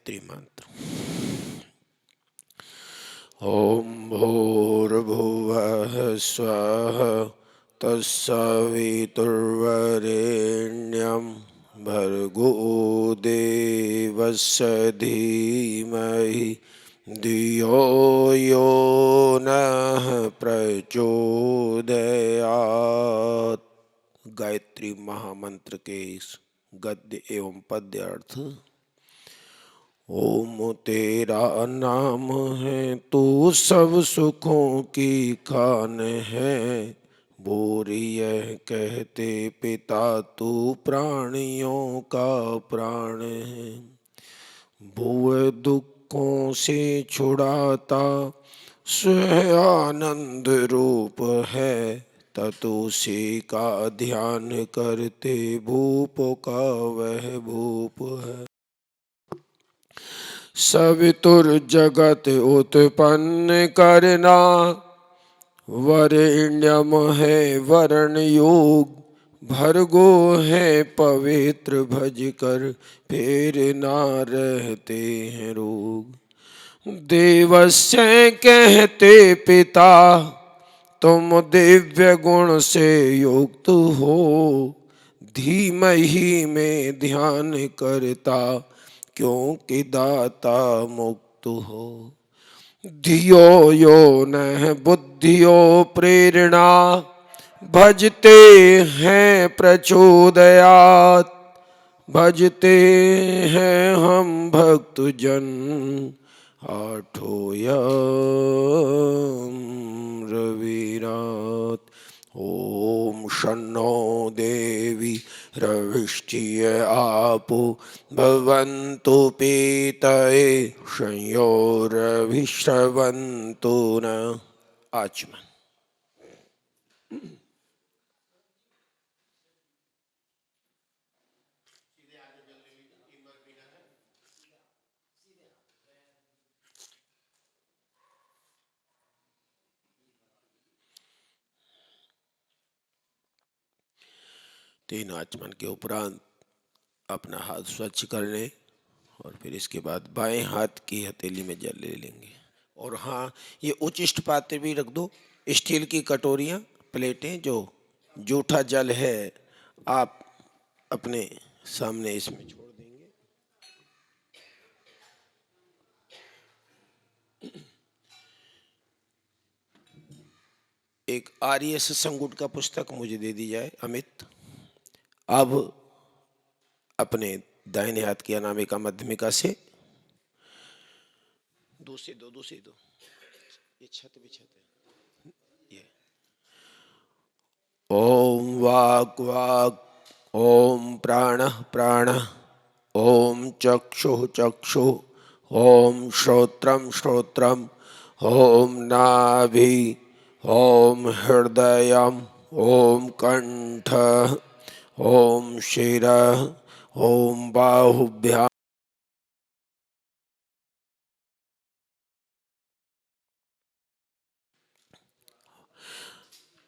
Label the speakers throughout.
Speaker 1: गायत्री मंत्र। ओम भूर्भुवः स्वः तत्सवितुर्वरेण्यं भर्गो देवस्य धीमहि धियो यो नः प्रचोदयात्। गायत्री महामंत्र के गद्य एवं पद्य अर्थ। ओम तेरा नाम है तू सब सुखों की खान है, बोरी यह कहते पिता तू प्राणियों का प्राण है। भुव दुखों से छुड़ाता स्वयं आनंद रूप है, ततुसी का ध्यान करते भूप का वह भूप है। सवितुर जगत उत्पन्न करना, वरेण्यम है वरण योग, भर्गो है पवित्र भज कर फिर ना रहते हैं रोग। देवस्य कहते पिता तुम दिव्य गुण से युक्त हो, धीमहि में ध्यान करता क्योंकि दाता मुक्त हो। धियो यो न बुद्धियो प्रेरणा, भजते हैं प्रचोदयात्। भजते हैं हम भक्त जन आठो यम रविरात। ओम शन्नो देवी रविष्टिय आपो भवन्तु पीतये संयोरभिश्रवन्तु न। आचमन। तीन आचमन के उपरांत अपना हाथ स्वच्छ कर लें और फिर इसके बाद बाएं हाथ की हथेली में जल ले लेंगे। और हाँ, ये उच्चिष्ट पात्र भी रख दो, स्टील की कटोरियाँ, प्लेटें, जो जूठा जल है आप अपने सामने इसमें छोड़ देंगे। एक आर्यस संगुट का पुस्तक मुझे दे दी जाए अमित। अब अपने दाहिने हाथ की अनामिका मध्यमिका से दूसरी दो ये छत बिछते ये। ओम वाक् वाक्, ओम प्राणः प्राणः, ओम चक्षुः चक्षुः, ओम श्रोत्रम श्रोत्रम, ओम नाभि, ओम हृदयम्, ओम कंठः, ओम शिरः, ओम बाहुभ्याम्।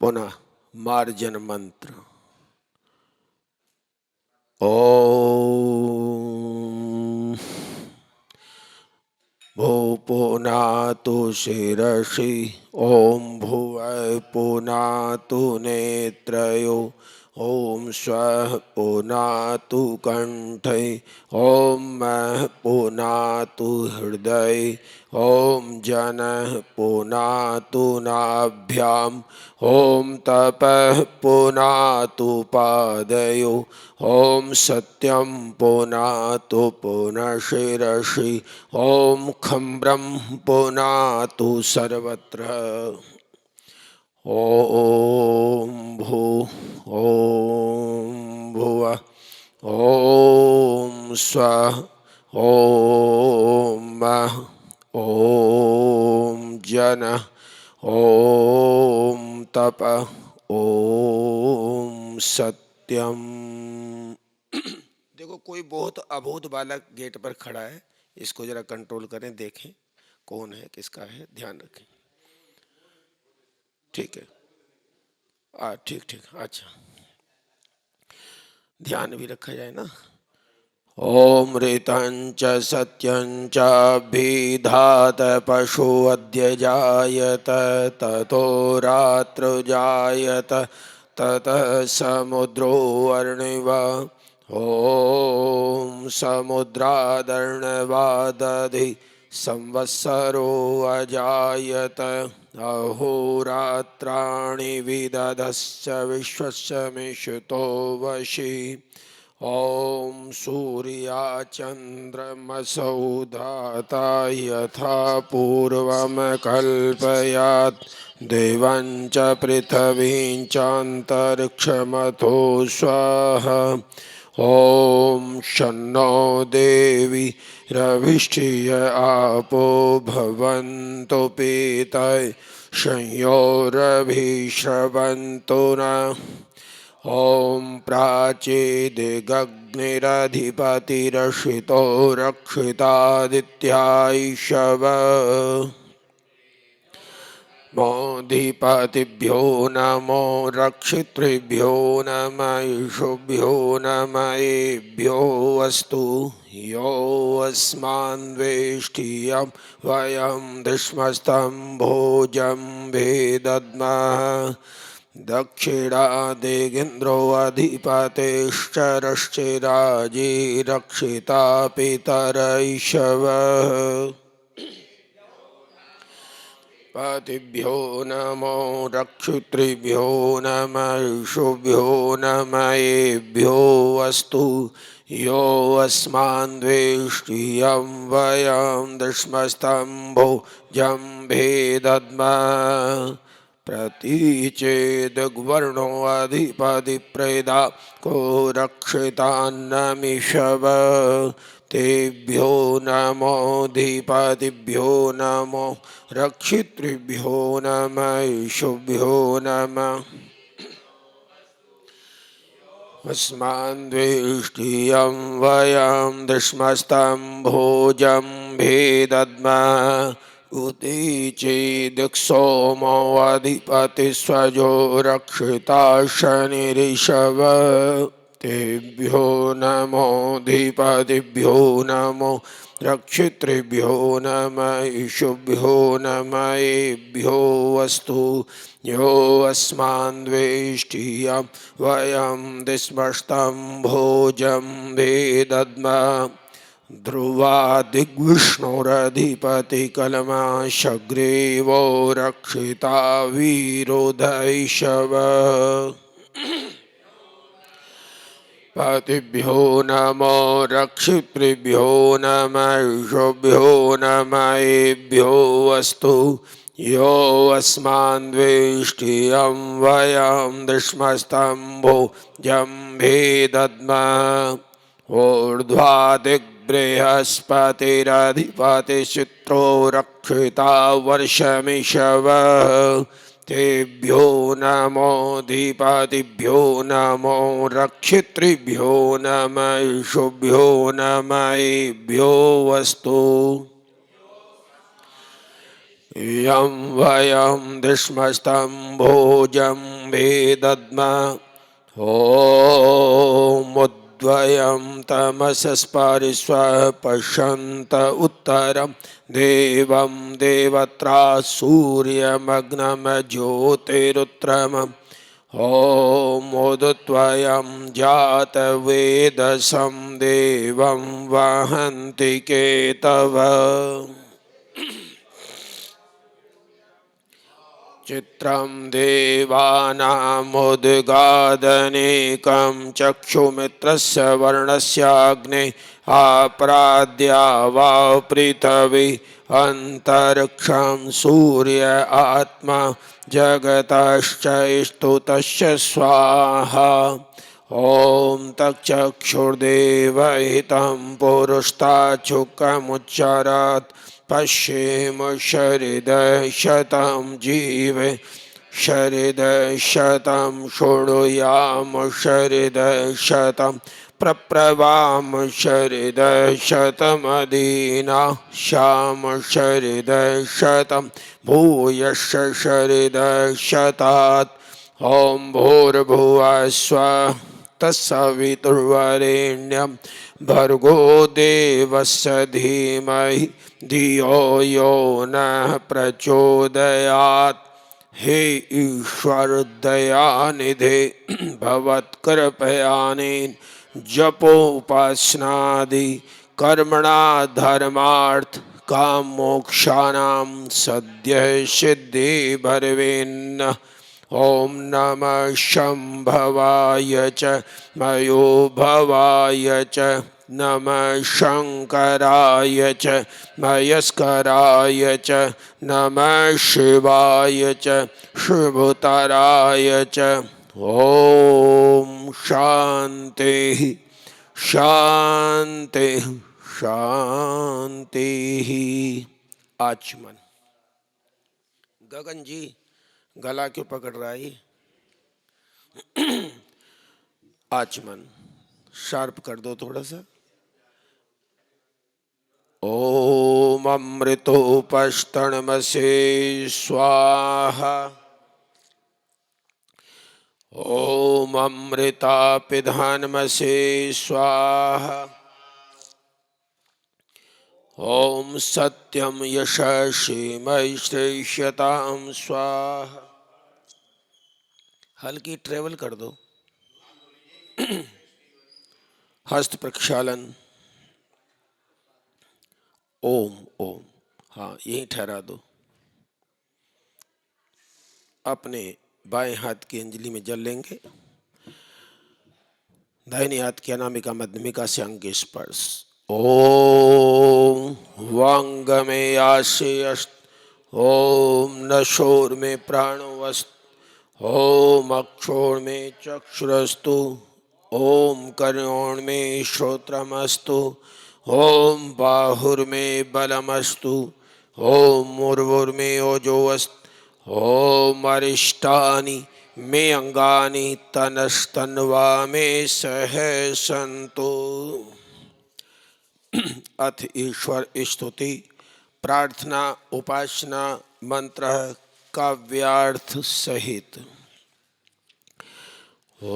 Speaker 1: पुनः मार्जन मंत्र। ओम भो पुनातु शिरसि, ओम भुवः पुनातु नेत्रयो, ओम स्वः पुनातु कंठे, ओम महः पुनातु हृदये, ओम जनः पुनातु नाभ्याम्, ओम तपः पुनातु पादयो, ओम सत्यं पुनातु पुनः शिरसि, ओम खम्ब्रं पुनातु सर्वत्र। ओम भू, ओम भुवः, ओम स्वः, ओम महः, ओम जनः, ओम तपः, ओम सत्यम। देखो कोई बहुत अबोध बालक गेट पर खड़ा है, इसको जरा कंट्रोल करें, देखें कौन है किसका है, ध्यान रखें। ठीक है, ठीक ठीक, अच्छा ध्यान भी रखा जाए ना। ॐ ऋतं च सत्यं चाभिधात पशु अद्य जायत ततो रात्रौ जायत ततः समुद्रो अर्णिव ॐ समुद्रादर्णवादधि संवत्सरो अजायत अहोरात्राणि विदधश्च विश्वस्य मिषतो वशि ॐ सूर्याचन्द्रमसौ धाता यथा पूर्वं कल्पयात् देवं च पृथिवीं चान्तरिक्षमथो स्वाहा ॐ शन्नो देवी रविष्ठिय आपो भवन्तु पीतय संयोरभिश्रवन्तु नः ॐ प्राचेदिगग्निरधिपतिरक्षितो रक्षितादित्यायशव मोधिपतिभ्यो नमो रक्षितृभ्यो नमः नमयेभ्यो अस्तु यो अस्मान्वेष्टियं वयं दृश्मस्तं भोजं भेदद्मः दक्षिणादिगिन्द्रो अधिपतिश्चरश्चिराजी रक्षिता पितरैषवः पतिभ्यो नमो रक्षितृभ्यो नमः नमयेभ्यो अस्तु यो अस्मान्वेष्टियं वयं दृश्मस्तं भोजं भेदद्मः प्रतीचेदग्वर्णो अधिपतिप्रेदा को रक्षितान्नमिषव तेभ्यो नमोऽधिपतिभ्यो नमो रक्षितृभ्यो नमः नमः अस्मान्द्वेष्टियं वयं दृश्मस्तं भोजं भेदद्मः उदीचेदक्षोमो अधिपतिस्वजो रक्षिता शनिरिषव तेभ्यो नमोऽधिपतिभ्यो नमो रक्षितृभ्यो नमः नमयेभ्यो अस्तु यो अस्मान्वेष्टियं वयं दिस्मस्तं भोजं भेदद्मः ध्रुवादिग्विष्णुरधिपतिकलमाशग्रीवो रक्षिता वीरोधैषव पतिभ्यो नमो रक्षितृभ्यो नमः नमयेभ्यो अस्तु यो अस्मान्वेष्टियं वयं दृश्मस्तं भोजं भेदद्मः ऊर्ध्वादिग्बृहस्पतिरधिपतिचित्रो रक्षिता वर्षमिषव तेभ्यो नमोऽधिपतिभ्यो नमो रक्षितृभ्यो नमः नमयेभ्यो अस्तु यं वयं दृश्मस्तं भोजं भेदद्मः ॐ द्वयं तमसस्परिष्व पश्यन्त उत्तरं देवं देवत्रा सूर्यमग्नं ज्योतिरुत्तमम् ॐ मोदद्वयं जातवेदसं देवं वहन्ति केतव चित्रं देवानामुद्गादनेकं चक्षुमित्रस्य वर्णस्याग्ने आप्राद्या वा पृथिवी अन्तरिक्षं सूर्य आत्मा जगतश्चैस्तु तस्य स्वाहा ॐ तच्चक्षुर्देवहितं पुरुषताच्छुकमुच्चरत् पश्येम शरीरशतं जीवे शरीरशतं शृणुयाम शरीरशतं प्रप्रवाम शरीरशतमदीना श्याम शरीरशतं भूयश्च शरीरशतात् ॐ भूर्भुवः स्वः तत्सवितुर्वरेण्यं भर्गो देवस्य धीमहि धियो यो नः प्रचोदयात्। हे ईश्वर दयानिधे भवत्कृपयानेन जपोपासनादि कर्मणा धर्मार्थ काम मोक्षाणां सद्यः सिद्धि भरवेन्न। ओम नमः शंभवाय च मयोभवाय च नमः शंकराय च मयस्कराय च नमः शिवाय च शिवतराय च। ओम शांति शांति शांति। आचमन। गगन जी गला क्यों पकड़ रहा है? आचमन शार्प कर दो थोड़ा सा। ओम अमृतोपस्तनमसे स्वाहा। ओम अमृतापिधानमसे स्वाहा। ओम सत्यम यशस्वी श्रेष्ठतां स्वाहा। हल्की ट्रेवल कर दो। हस्त प्रक्षालन। ओम ओम। हाँ यहीं ठहरा दो। अपने बाएं हाथ की अंजलि में जल लेंगे। दाहिने हाथ की अनामिका मध्यमिका से अंग स्पर्श। ओम वांग में आशयस्त। ओम नशोर में प्राणोवस्त। ओम अक्षोण में चक्षुरस्तु। ओम कर्णोण में श्रोत्रमस्तु। ओम बाहुर में बलमस्तु। ओम मुर्वुर में ओजोवस्त। ओम अरिष्टानि मे अंगानि तनस्तन्वा में सह सन्तु। अथ ईश्वर स्तुति प्रार्थना उपासना मंत्र काव्यार्थ सहित। ओम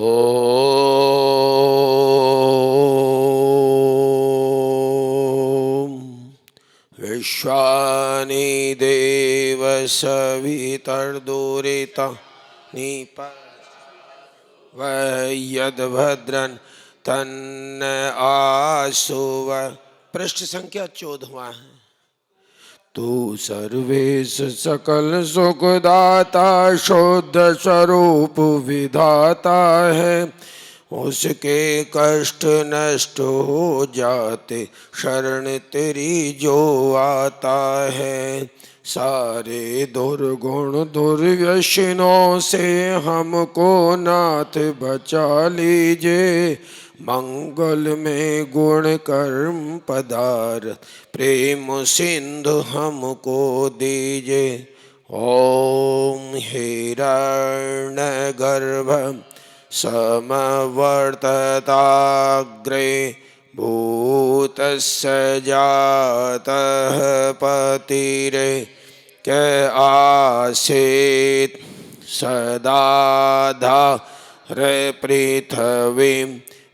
Speaker 1: विश्वानि देव सवितर्दुरिता यद्भद्रन् तन्न आसुव। पृष्ठ संख्या 14 है। तू सर्वेश सकल सुखदाता शुद्ध स्वरूप विधाता है। उसके कष्ट नष्ट हो जाते शरण तेरी जो आता है। सारे दुर्गुण दुर्व्यसनों से हमको नाथ बचा लीजिए। मंगल में गुण कर्म पदार्थ प्रेम सिंधु हमको दीजिए। ओम हिरण्यगर्भ समवर्तताग्रे भूतस्य जातः पतिरे क आसीत् सदाधार पृथ्वीं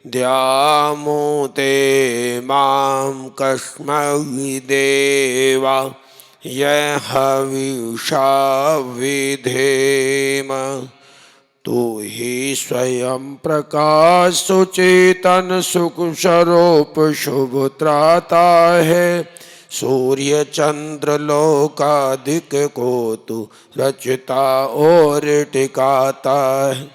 Speaker 1: द्यामुते मां कस्मविदेवा यह हविषा विधेम। तू ही स्वयं प्रकाश सुचेतन सुख स्वरूप शुभ त्राता है। सूर्य चंद्र लोकादिक को तू रचता और टिकाता है।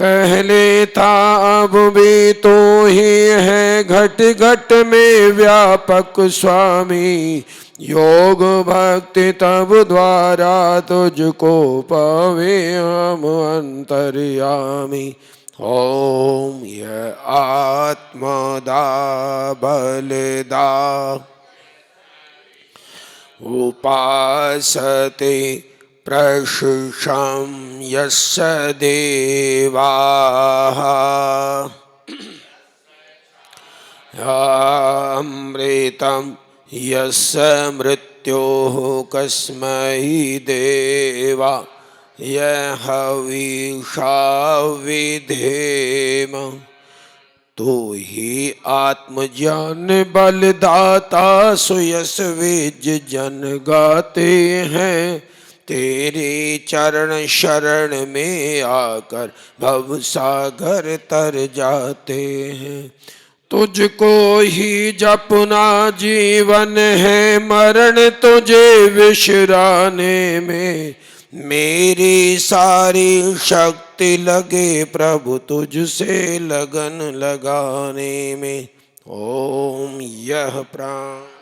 Speaker 1: पहले था अब भी तो ही है घट घट में व्यापक स्वामी। योग भक्ति तब द्वारा तुझको पावे हम अंतर्यामी। ओम यह आत्मदा बलदा उपासते प्रशुषं यस्य देवाः। अमृतं यस्य मृत्योः कस्मै देवा यह हविषा विधेम। तू ही आत्मज्ञान बलदाता सुयस विज जन गाते हैं। तेरे चरण शरण में आकर भव सागर तर जाते हैं। तुझको ही जपना जीवन है, मरण तुझे विश्राने में। मेरी सारी शक्ति लगे प्रभु तुझसे लगन लगाने में। ओम यह प्राण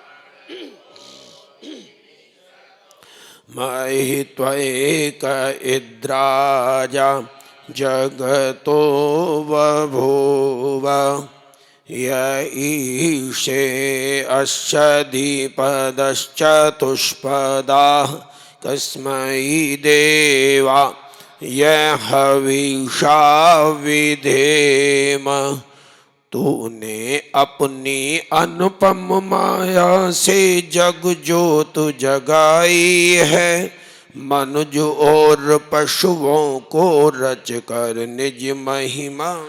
Speaker 1: महि त्वएक इद्राजा जगतो बभूव। य ईशे अस्य द्विपदश्चतुष्पदाः कस्मै देवा यह हविषा विधेम। तूने अपनी अनुपम माया से जग जोत जगाई है। मनुज और पशुओं को रच कर निज महिमा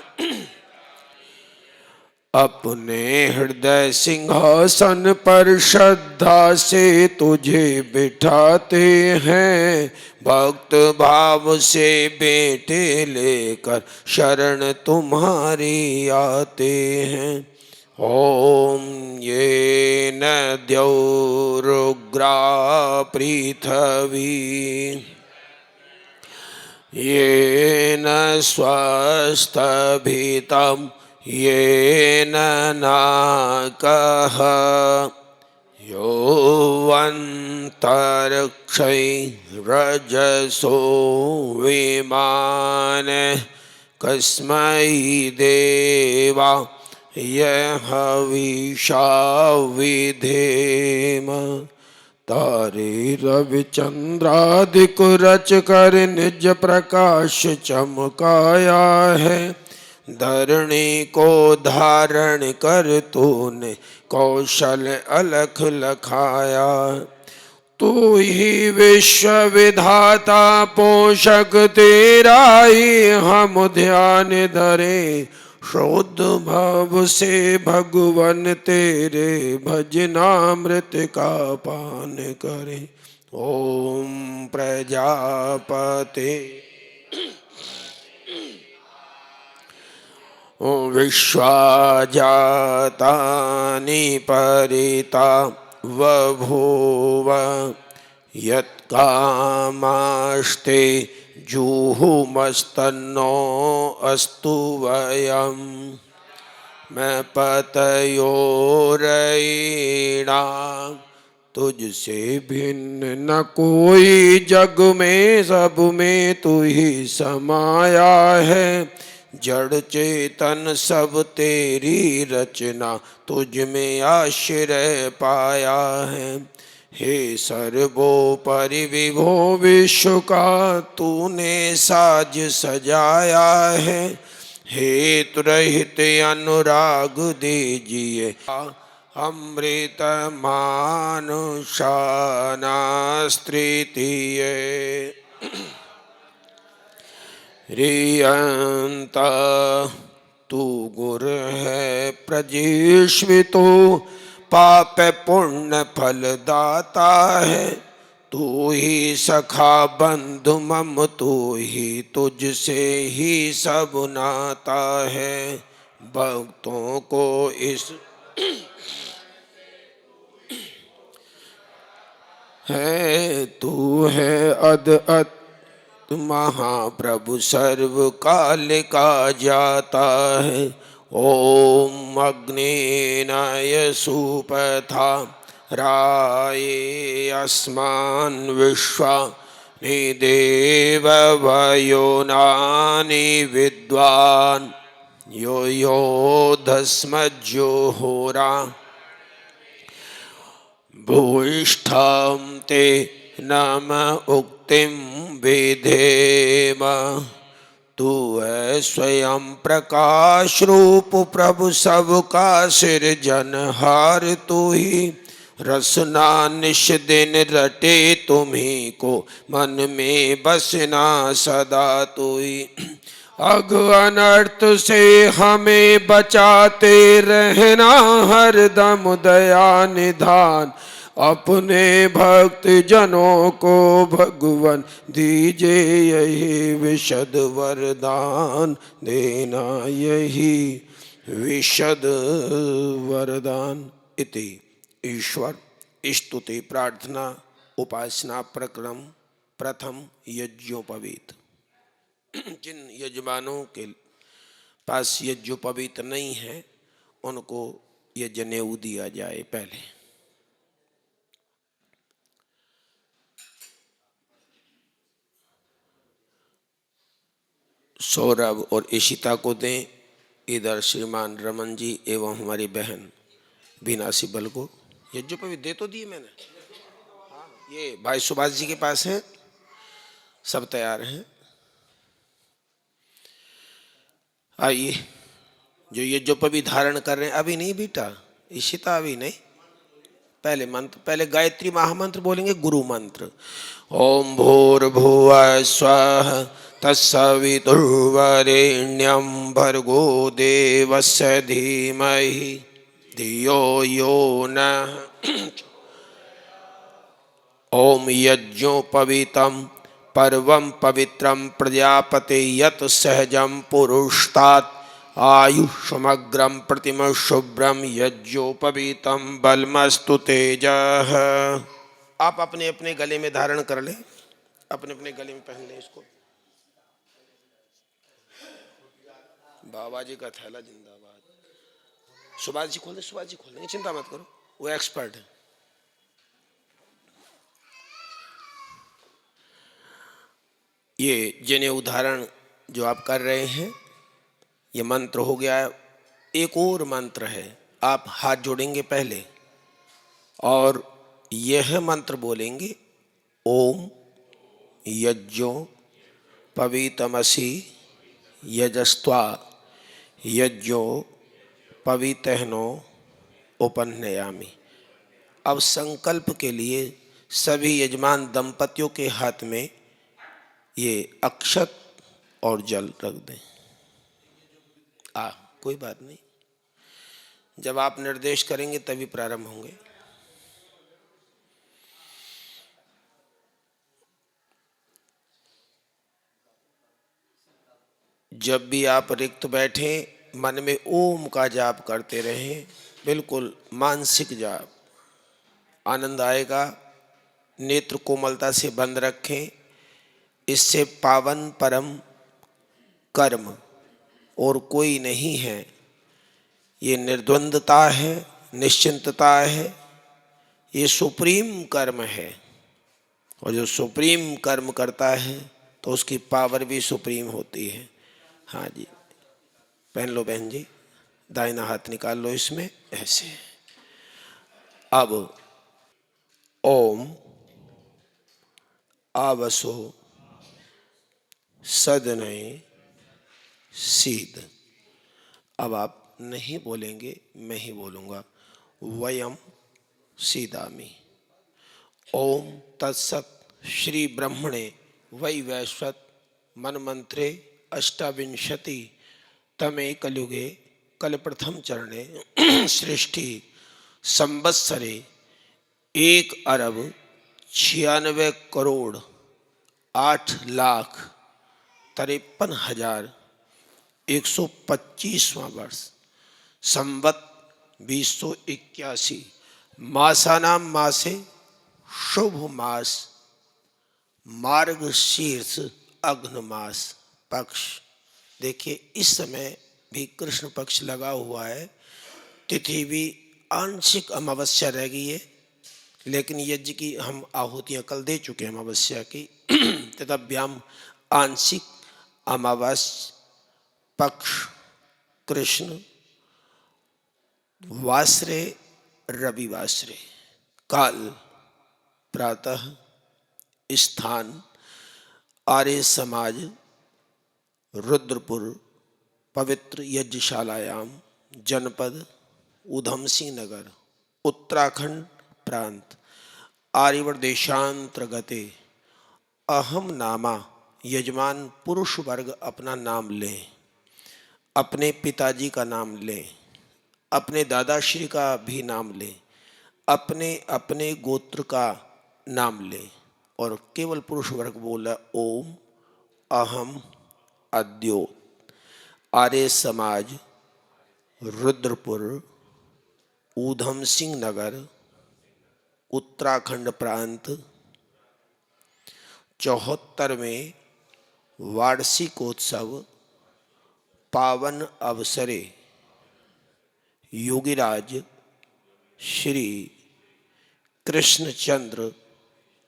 Speaker 1: अपने हृदय सिंहासन पर श्रद्धा से तुझे बिठाते हैं। भक्त भाव से बेटे लेकर शरण तुम्हारी आते हैं। ओम ये न द्यौरुग्रा पृथ्वी ये न स्वस्थभितम् ये नाकः यो अन्तरिक्षैरजसो विमान कस्मै देवा यह हविषा विधेम। तारे रवि चंद्रादिक रच कर निज प्रकाश चमकाया है। धरणी को धारण कर तूने कौशल अलख लखाया। तू ही विश्व विधाता पोषक तेरा ही हम ध्यान धरे। शुद्ध भाव से भगवन तेरे भजनामृत का पान करे। ओम प्रजापते विश्वाजातानि परिता बभूव। यत्कामास्ते जुहुमस्तन्नो अस्तु वयम्। मैं पतयोरयिणा तुझसे भिन्न न कोई जग में। सब में तू ही समाया है। जड़ चेतन सब तेरी रचना तुझ में आश्रय पाया है। हे सर्वोपरि विभो विश्व का तूने साज सजाया है। हेतु रहित अनुराग दीजिए अमृत मानुषानास्त्रितीय। रियंत तू गुर है प्रजेश्वितो पाप पुण्य फल दाता है। तू ही सखा बंधु मम तू ही तुझसे ही सब नाता है। भक्तों को इस है तू है अद अत महाप्रभु सर्व काल का जाता है। ओम अग्नेनाय सुपथा राये अस्मान् विश्वा निदेव वयोनानि विद्वान् यो यो धस्मज्योहोरा भूयिष्ठं ते नम उक्तिं विधेम। तू है स्वयं प्रकाश रूप प्रभु सबका सिरजनहार। तू ही रसना निश दिन रटे तुम्ही को, मन में बसना सदा तोई। अघ अनर्थ से हमें बचाते रहना, हरदम दया निधान। अपने भक्त जनों को भगवान दीजिए यही विशद वरदान, देना यही विशद वरदान। इति ईश्वर स्तुति प्रार्थना उपासना प्रक्रम प्रथम यज्ञोपवीत। जिन यजमानों के पास यज्ञोपवीत नहीं है उनको ये जनेऊ दिया जाए। पहले सौरभ और इशिता को दें। इधर श्रीमान रमन जी एवं हमारी बहन बीना सिब्बल को यज्ञोपवीत दे तो दिए मैंने। हाँ, ये भाई सुभाष जी के पास है, सब तैयार हैं। आइए, जो यज्ञोपवीत धारण कर रहे हैं, अभी नहीं बेटा, इशिता अभी नहीं, पहले मंत्र, पहले गायत्री महामंत्र बोलेंगे, गुरु मंत्र। ओम भूर्भुवः स्वः तत्सवितुर्वरेण्यं भर्गो देवस्य धीमहि धियो यो नः। ओम यज्ञोपवीतं पर्वं पवित्रं प्रजापते यत् सहजं पुरुष्टात् आयुष्मग्रं प्रतिम शुभ्रम यज्ञोपवीतं बलमस्तु तेजः। आप अपने अपने गले में धारण कर लें, अपने अपने गले में पहन लें इसको। बाबा जी का थैला जिंदाबाद। सुभाष जी खोल दे, सुभाष जी खोल देंगे, चिंता मत करो, वो एक्सपर्ट है। ये जनेऊ धारण जो आप कर रहे हैं, ये मंत्र हो गया। एक और मंत्र है, आप हाथ जोड़ेंगे पहले और यह मंत्र बोलेंगे, ओम यज्ञो पवितमसि यजस्त्वा यज्ञो पवितहनो उपन्नयामि। अब संकल्प के लिए सभी यजमान दंपतियों के हाथ में ये अक्षत और जल रख दें। कोई बात नहीं, जब आप निर्देश करेंगे तभी प्रारंभ होंगे। जब भी आप रिक्त बैठे मन में ओम का जाप करते रहें, बिल्कुल मानसिक जाप, आनंद आएगा। नेत्र कोमलता से बंद रखें, इससे पावन परम कर्म और कोई नहीं है। ये निर्द्वंदता है, निश्चिंतता है, ये सुप्रीम कर्म है। और जो सुप्रीम कर्म करता है तो उसकी पावर भी सुप्रीम होती है। हाँ जी, पहन लो बहन जी, दाहिना हाथ निकाल लो इसमें ऐसे। अब ओम आवसो सदने सीद। अब आप नहीं बोलेंगे, मैं ही बोलूँगा। वयम सीदामि। ओम तत्सत श्री ब्रह्मणे वै वैश्वत मनमंत्रे अष्टाविंशति तमे कलयुगे कलप्रथम चरणे सृष्टि संवत्सरे 1 अरब 96 करोड़ 8 लाख 53,125वां वर्ष, संवत 2081, मासानाम मासे शुभ मास, मार्गशीर्ष अग्न मास, पक्ष। देखिए इस समय भी कृष्ण पक्ष लगा हुआ है, तिथि भी आंशिक अमावस्या रह गई है, लेकिन यज्ञ की हम आहुतियां कल दे चुके हैं अमावस्या की। तदभ्याम आंशिक अमावस्या पक्ष कृष्ण वासरे रविवासरे। काल प्रातः, स्थान आर्य समाज रुद्रपुर पवित्र यज्ञशालायाम, जनपद ऊधमसिंह नगर, उत्तराखंड प्रांत आर्यवर्त देशांतर्गते अहम नामा यजमान पुरुष वर्ग अपना नाम लें, अपने पिताजी का नाम लें, अपने दादाश्री का भी नाम लें, अपने अपने गोत्र का नाम लें और केवल पुरुष वर्ग बोला ओम अहम अद्यो। आर्य समाज, रुद्रपुर, ऊधम सिंह नगर, उत्तराखंड प्रांत 74वें वार्षिकोत्सव पावन अवसरे योगीराज श्री कृष्णचंद्र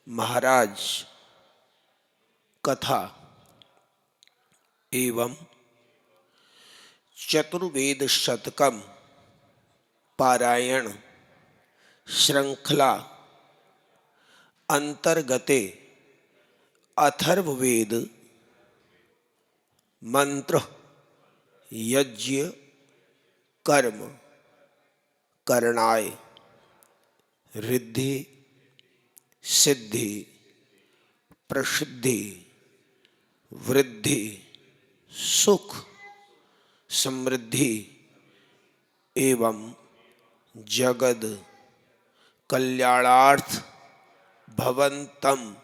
Speaker 1: महाराज कथा एवं चतुर्वेद शतकम पारायण श्रृंखला अंतर्गते अथर्ववेद मंत्र यज्ञ कर्म करणाय रिद्धि सिद्धि प्रसिद्धि वृद्धि सुख समृद्धि एवं जगद कल्याणार्थ भवन्तम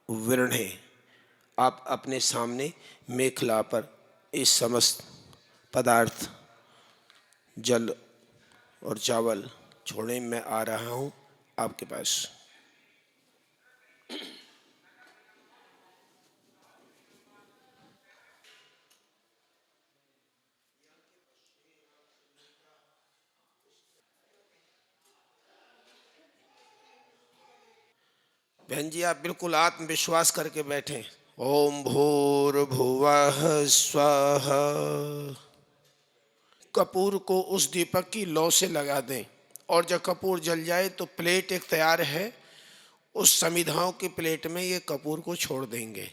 Speaker 1: विरणे। आप अपने सामने मेखला पर इस समस्त पदार्थ जल और चावल छोड़े। मैं आ रहा हूँ आपके पास। बहन जी आप बिल्कुल आत्मविश्वास करके बैठें। ओम भूर्भुवः स्वः। कपूर को उस दीपक की लौ से लगा दें और जब कपूर जल जाए तो प्लेट एक तैयार है, उस समिधाओं की प्लेट में ये कपूर को छोड़ देंगे।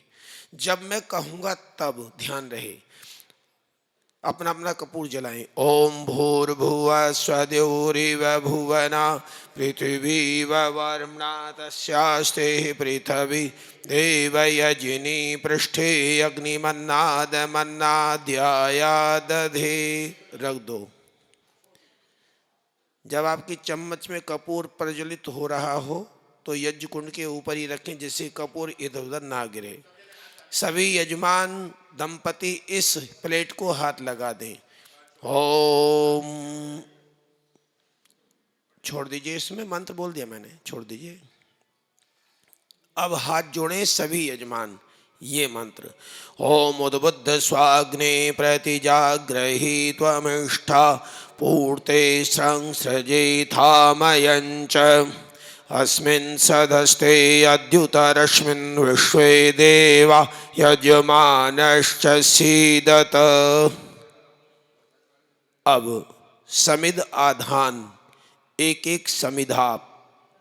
Speaker 1: जब मैं कहूँगा तब ध्यान रहे, अपना अपना कपूर जलाएं। ओम भूर्भुवः स्वद्योरिव भुवना पृथिवी वरुणा तस्यास्ते पृथिवी देवयजिनी पृष्ठे अग्निमन्नाद मन्नाद्याया दधे। रख दो। जब आपकी चम्मच में कपूर प्रज्वलित हो रहा हो तो यज्ञ कुंड के ऊपर ही रखें जिससे कपूर इधर उधर ना गिरे। सभी यजमान दंपति इस प्लेट को हाथ लगा दें। ओम। छोड़ दीजिए, इसमें मंत्र बोल दिया मैंने, छोड़ दीजिए। अब हाथ जोड़ें सभी यजमान। ये मंत्र ओम उद्बुद्ध स्वाग्ने प्रतिजाग्रही त्वमिष्ठा पूर्ते संसृजे थामयञ्च अस्मिन् सदस्ते अद्युतरश्मिन् विश्वे देवा यजमानश्च सीदत। अब समिध आधान एक एक समिधा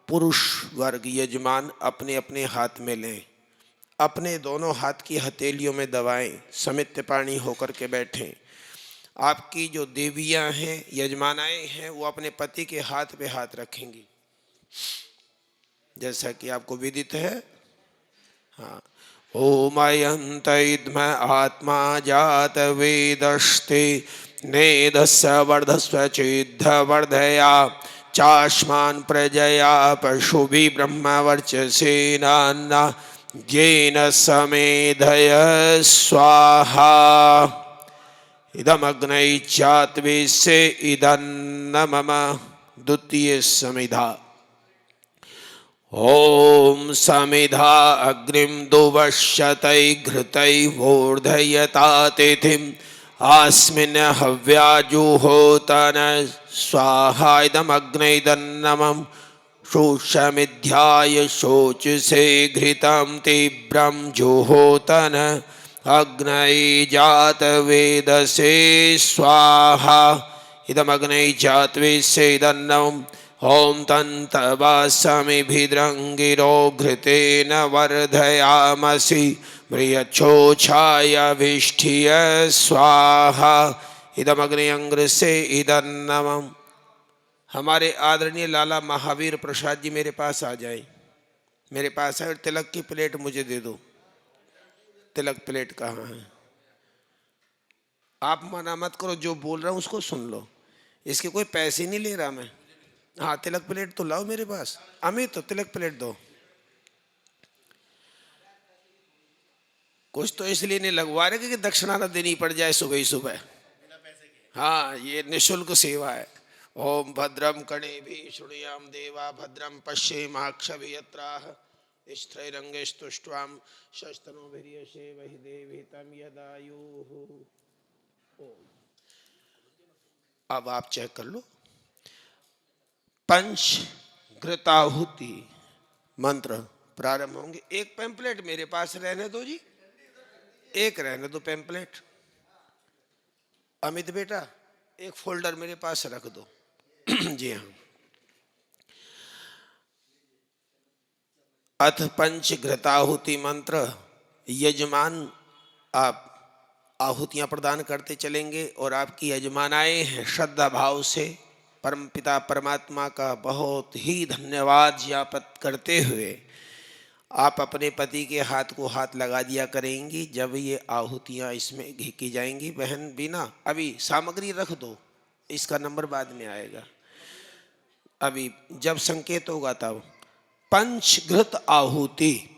Speaker 1: पुरुष वर्ग यजमान अपने अपने हाथ में लें, अपने दोनों हाथ की हथेलियों में दबाएं, समित पाणी होकर के बैठें। आपकी जो देवियां हैं, यजमानाएं हैं, वो अपने पति के हाथ पे हाथ रखेंगी जैसा कि आपको विदित है। हाँ। ओम अयंत इद्म आत्मा जात वेदस्ते नेदस्य वर्धस्व चेद्ध वर्धया चाश्मान प्रजया पशुभि ब्रह्म वर्चसेना येन समेधय स्वाहा। इदमग्नै चात्वेस्य इदन्न मम। द्वितीय समिधा। ओम समिधा अग्निम दुवश्यतै घृतै वोर्धयता तिथिम अस्मिन् हव्याजुहोतन स्वाहा। इदमग्नैदन्नमं शोषमिध्याय शोचसे घृतं तीव्रं जुहोतन अग्नै जातवेदसे स्वाहा। इदमग्नै जातवेस्य इदन्नम् ओम तन्तवासमिभिद्रङ्गिरो घृतेन वर्धयामसि म्रियच्छोछायाभिष्ठिय स्वाहा। इदमग्न्यङ्घ्रिसे इदन्नमम् हमारे आदरणीय लाला महावीर प्रसाद जी मेरे पास आ जाए, मेरे पास आए और तिलक की प्लेट मुझे दे दो। तिलक प्लेट कहाँ है? आप मना मत करो, जो बोल रहा हूँ उसको सुन लो, इसके कोई पैसे नहीं ले रहा मैं। हाँ, तिलक प्लेट तो लाओ मेरे पास। अमित, तो तिलक प्लेट दो। कुछ तो इसलिए नहीं लगवा रहे कि दक्षिणा ना देनी पड़ जाए सुबह ही सुबह। हाँ, ये निःशुल्क सेवा है। ओम भद्रम कर्णेभिः शृणुयाम देवा भद्रम पश्येमाक्षभियत्राः स्थिरैरङ्गैस्तुष्ट्वां शस्तनोभिर्यशेमहि देवी तं यदायुः। अब आप चेक कर लो। पंच घृताहुति मंत्र प्रारंभ होंगे। एक पैम्पलेट मेरे पास रहने दो जी, एक रहने दो पैम्पलेट। अमित बेटा, एक फोल्डर मेरे पास रख दो। जी हाँ। अथ पंच घृताहुति मंत्र। यजमान आप आहुतियां प्रदान करते चलेंगे और आपकी यजमानाएं हैं श्रद्धा भाव से परमपिता परमात्मा का बहुत ही धन्यवाद ज्ञापित करते हुए आप अपने पति के हाथ को हाथ लगा दिया करेंगी जब ये आहुतियां इसमें की जाएंगी। बहन बीना, अभी सामग्री रख दो, इसका नंबर बाद में आएगा। अभी जब संकेत होगा तब पंचघृत आहुति।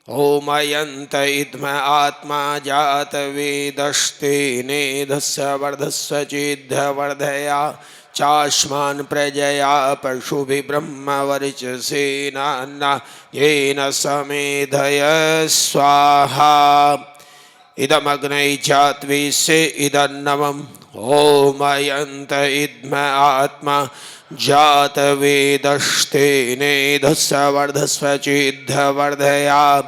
Speaker 1: होमयन्त इद्म आत्मा जात वेदस्ते नेधस्य वर्धस्व चेद्य वर्धया चाश्मान् प्रजया पशुभिः ब्रह्मवर्चसेना येन समेधय स्वाहा। इदमग्नै चात्विषे इदन्नवम् होमयन्त इद्म आत्मा जात वेदस्ते नेधस्य वर्धस्व चेद्य वर्धया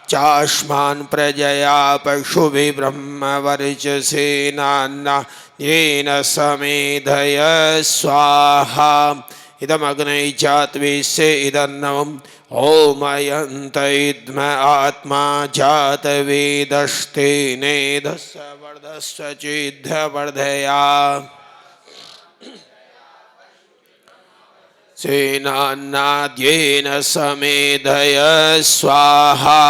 Speaker 1: चाश्मान् प्रजया पशुभिः ब्रह्मवर्चसेना येन समेधय स्वाहा। इदमग्नै चात्विषे इदन्नवम् होमयन्त इद्म आत्मा जात वेदस्ते नेधस्य वर्धस्व चेद्य वर्धया सेनान्नाद्येन समेधय स्वाहा।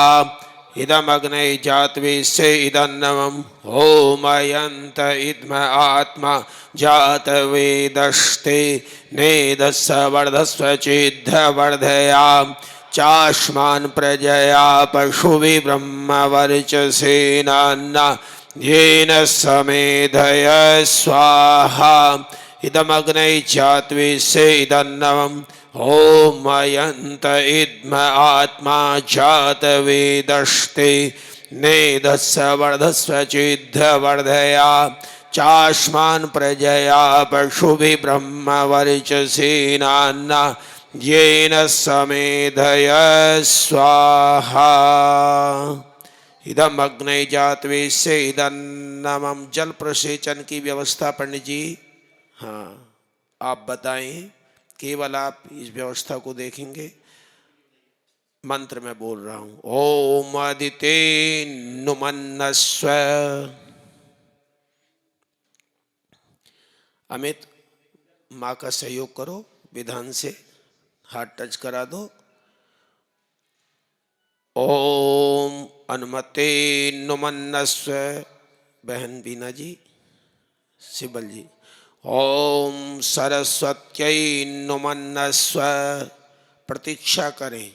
Speaker 1: इदमग्नै चात्विषे इदन्नवम् होमयन्त इद्म आत्मा जात वेदस्ते नेधस्य वर्धस्व चेद्य वर्धया चाश्मान् प्रजया पशुभिः ब्रह्मवर्चसेना येन समेधय स्वाहा। इदमग्नै चात्विषे इदन्नवम् होमयन्त इद्म आत्मा जात वेदस्ते नेधस्य वर्धस्व चेद्य वर्धया चाश्मान् प्रजया पशुभिः ब्रह्मवर्चसेना येन समेधय स्वाहा। इदमग्नै चात्विषे इदन्नवम्। जल प्रसेचन की व्यवस्था पंडित जी। हाँ, आप बताएं, केवल आप इस व्यवस्था को देखेंगे। मंत्र में बोल रहा हूं। ओम अदिते नुमन्नस्व। अमित, माँ का सहयोग करो, विधान से हाथ टच करा दो। ओम अनुमते नुमन्नस्व। बहन बीना जी, सिबल जी। ओम सरस्वत्यै नुमन्नस्व। प्रतीक्षा करें।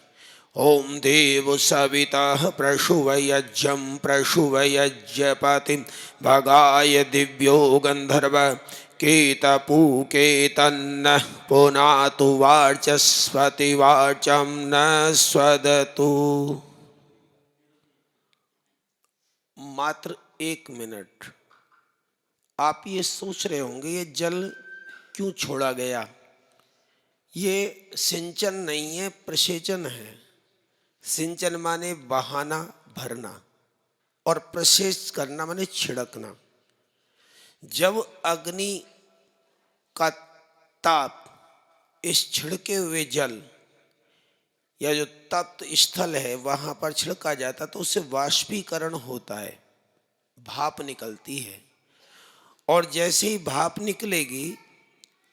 Speaker 1: ओम देव सवितः प्रशुवयज्ञं प्रशुवयज्ञपतिं भगाय दिव्यो गंधर्व केतपूकेतन्न पुनातु वाचस्पति वाचं न स्वदतु। मात्र 1 मिनट। आप ये सोच रहे होंगे ये जल क्यों छोड़ा गया। ये सिंचन नहीं है, प्रसेचन है। सिंचन माने बहाना भरना और प्रसेच करना माने छिड़कना। जब अग्नि का ताप इस छिड़के हुए जल या जो तप्त स्थल है वहां पर छिड़का जाता तो उससे वाष्पीकरण होता है, भाप निकलती है। और जैसे ही भाप निकलेगी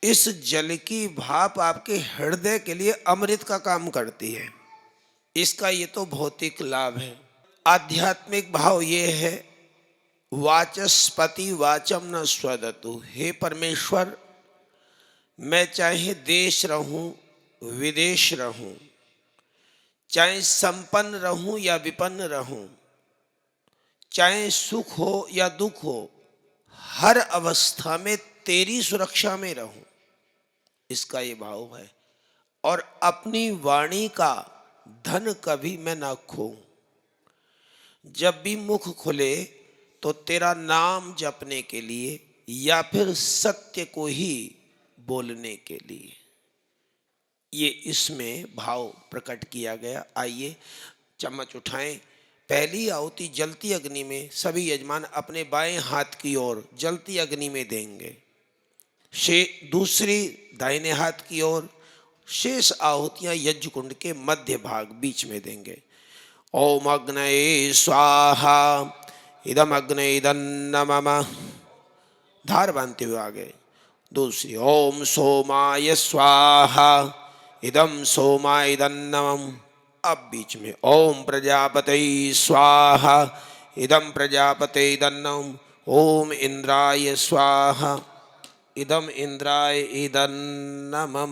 Speaker 1: इस जल की भाप आपके हृदय के लिए अमृत का काम करती है। इसका ये तो भौतिक लाभ है। आध्यात्मिक भाव ये है, वाचस्पति वाचम न स्वदतु। हे परमेश्वर, मैं चाहे देश रहूं विदेश रहूं, चाहे संपन्न रहूं या विपन्न रहूं, चाहे सुख हो या दुख हो, हर अवस्था में तेरी सुरक्षा में रहूं, इसका ये भाव है। और अपनी वाणी का धन कभी मैं ना खोऊं। जब भी मुख खुले तो तेरा नाम जपने के लिए या फिर सत्य को ही बोलने के लिए, ये इसमें भाव प्रकट किया गया। आइए चम्मच उठाएं। पहली आहुति जलती अग्नि में सभी यजमान अपने बाएं हाथ की ओर जलती अग्नि में देंगे, दूसरी दाहिने हाथ की ओर, शेष आहुतियां यज्ञ कुंड के मध्य भाग बीच में देंगे। ओम अग्नये स्वाहा इदम अग्ने इदन्नमम, धार बांधते हुए आगे। दूसरी ओम सोमाय स्वाहा इदम सोमाय इदन्नमम। अब बीच में ओम प्रजापते स्वाहा इदम प्रजापते इदन्नम। ओम इंद्राय स्वाहा इदम इंद्राय इदन्नमम।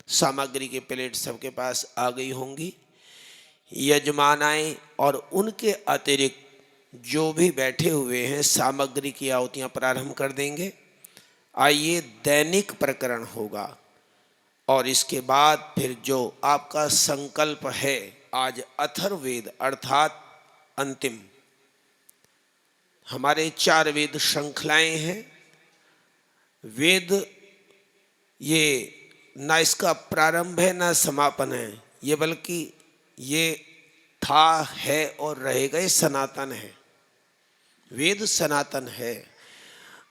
Speaker 1: सामग्री के प्लेट सबके पास आ गई होंगी। यजमानाएं और उनके अतिरिक्त जो भी बैठे हुए हैं सामग्री की आहुतियां प्रारंभ कर देंगे। आइए दैनिक प्रकरण होगा और इसके बाद फिर जो आपका संकल्प है, आज अथर्ववेद अर्थात अंतिम, हमारे 4 वेद श्रृंखलाएं हैं। वेद ये ना इसका प्रारंभ है ना समापन है, ये बल्कि ये था, है और रहेगा, ये सनातन है। वेद सनातन है।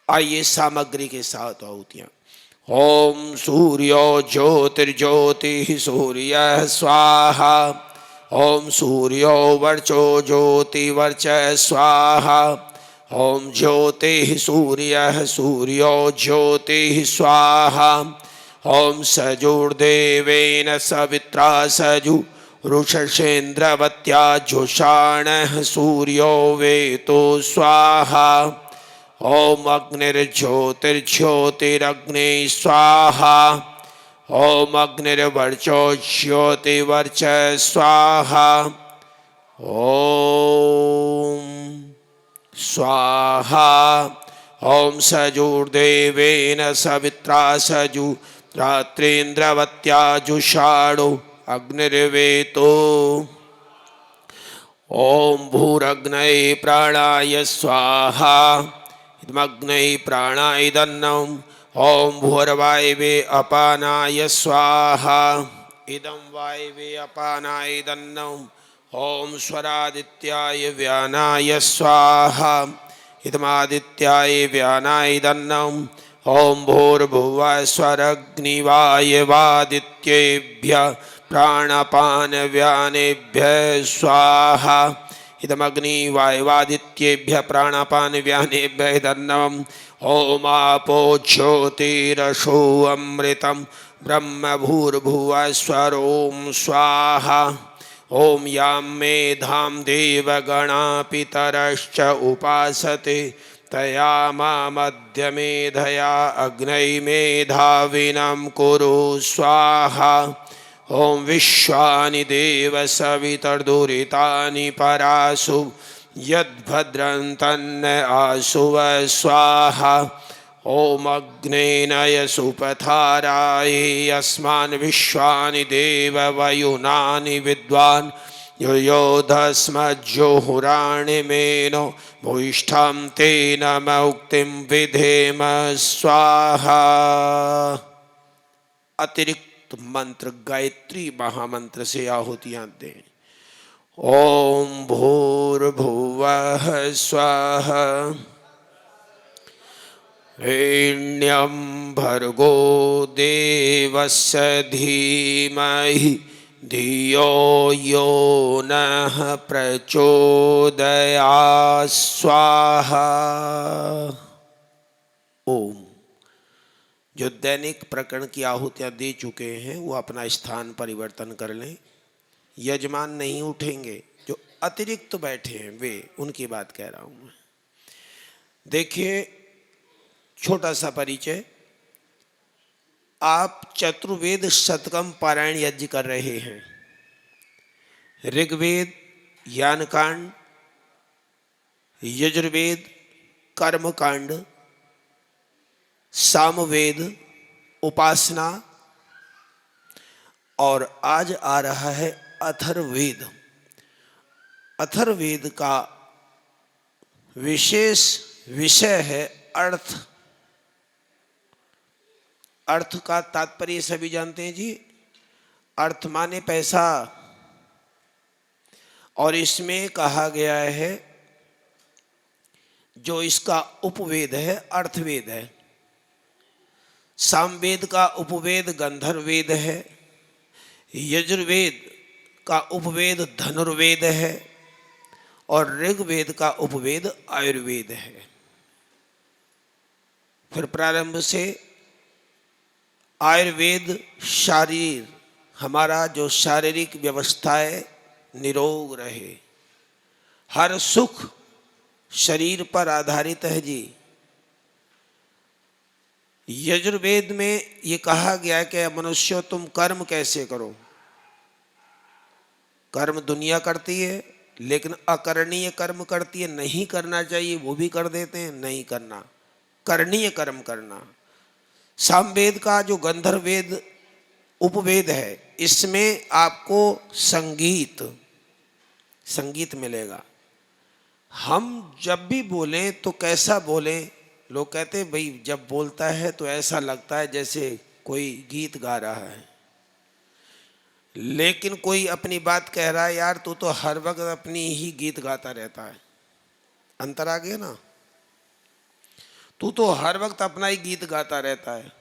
Speaker 1: आइए सामग्री के साथ आहुतियां। ओम सूर्यो ज्योतिर्ज्योति सूर्य स्वाहा। ओम सूर्यो वर्चो ज्योतिवर्च स्वाहा। ओम ज्योति सूर्य सूर्यो ज्योति स्वाहा। ओम सजुर्देवेन सवित्रा सजु रुषसेन्द्रवत्या जुषाणः सूर्यो वेतो स्वाहा। ओम अग्निर्ज्योतिर्ज्योतिरग्ने स्वाहा। ओम अग्निर्वर्चो ज्योतिवर्च स्वाहा। ओम स्वाहा। ओम सजुर्देवेन सवित्रा सजु रात्रेन्द्रवत्या जुषाणो अग्निर्वेतो। ओम भूरग्नये प्राणाय स्वाहा इदमग्नये प्राणाय इदन्नम। ओम भूर्वायवे अपानाय स्वाहा इदं वायवे अपानाय इदन्नम। ओम स्वरादित्याय व्यानाय स्वाहा इदमादित्याय व्यानाय इदन्नम। ओम भूर्भुवः स्वरग्निवायवादित्येभ्यः प्राणापान व्यानेभ्यः स्वाहा इदमग्नि वायवादित्येभ्यः प्राणापान व्यानेभ्यः इदन्नम। ओम आपो ज्योतिरसो अमृतं ब्रह्म भूर्भुवः स्वरोम स्वाहा। ओम यां मेधां देवगणा पितरश्च उपासते तया मामद्य मेधया अग्नये मेधाविनं कुरु स्वाहा। ओम विश्वानि देव सवितर्दुरितानि परासु यद्भद्रं तन्न आसुव स्वाहा। ओम अग्नेनय सुपथाराय अस्मान् विश्वानि देव वयुनानि विद्वान् योयोधस्मज्जुहुराणि मेनो भूयिष्ठं तेन मुक्तिं विधेम स्वाहा। अतिरिक्त मंत्र गायत्री महामंत्र से आहुतियां दें। ओम भूर्भुवः स्वः हिरण्यं भर्गो देवस्य धीमहि धियो यो नः प्रचोदयात् स्वाहा। ओम जो दैनिक प्रकरण की आहुतियाँ दे चुके हैं वो अपना स्थान परिवर्तन कर लें। यजमान नहीं उठेंगे, जो अतिरिक्त बैठे हैं वे, उनकी बात कह रहा हूँ मैं। देखिए, छोटा सा परिचय। आप चतुर्वेद शतकम पारायण यज्ञ कर रहे हैं। ऋग्वेद, ज्ञानकांड, यजुर्वेद, कर्मकांड, सामवेद, उपासना, और आज आ रहा है अथर्ववेद। अथर्ववेद का विशेष विषय है अर्थ। अर्थ का तात्पर्य सभी जानते हैं जी। अर्थ माने पैसा। और इसमें कहा गया है जो इसका उपवेद है अर्थवेद है। सामवेद का उपवेद गंधर्ववेद है। यजुर्वेद का उपवेद धनुर्वेद है। और ऋग्वेद का उपवेद आयुर्वेद है। फिर प्रारंभ से आयुर्वेद शारीर, हमारा जो शारीरिक व्यवस्थाएं निरोग रहे, हर सुख शरीर पर आधारित है जी। यजुर्वेद में ये कहा गया कि मनुष्य तुम कर्म कैसे करो। कर्म दुनिया करती है, लेकिन अकरणीय कर्म करती है। नहीं करना चाहिए वो भी कर देते हैं, नहीं करना, करणीय कर्म करना। सामवेद का जो गंधर्ववेद उपवेद है, इसमें आपको संगीत मिलेगा। हम जब भी बोलें तो कैसा बोलें। लोग कहते हैं भाई जब बोलता है तो ऐसा लगता है जैसे कोई गीत गा रहा है, लेकिन कोई अपनी बात कह रहा है, यार तू तो हर वक्त अपनी ही गीत गाता रहता है। अंतर आ गया ना। तू तो हर वक्त अपना ही गीत गाता रहता है।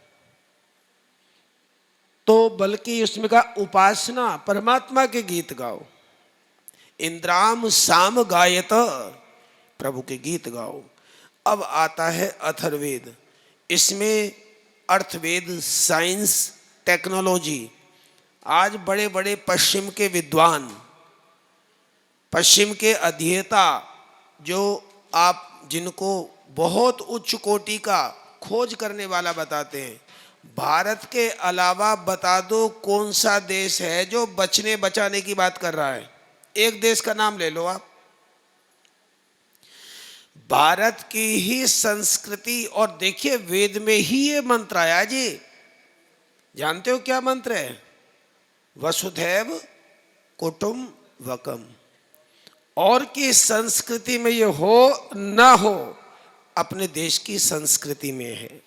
Speaker 1: तो बल्कि उसमें का उपासना, परमात्मा के गीत गाओ। इंद्राम साम गायत, प्रभु के गीत गाओ। अब आता है अथर्ववेद। इसमें अर्थवेद, साइंस, टेक्नोलॉजी। आज बड़े बड़े पश्चिम के विद्वान, पश्चिम के अध्येता, जो आप जिनको बहुत उच्च कोटि का खोज करने वाला बताते हैं, भारत के अलावा बता दो कौन सा देश है जो बचने बचाने की बात कर रहा है। एक देश का नाम ले लो आप। भारत की ही संस्कृति, और देखिए वेद में ही ये मंत्र आया जी। जानते हो क्या मंत्र है? वसुधैव कुटुम्बकम। और की संस्कृति में ये हो ना हो, अपने देश की संस्कृति में है।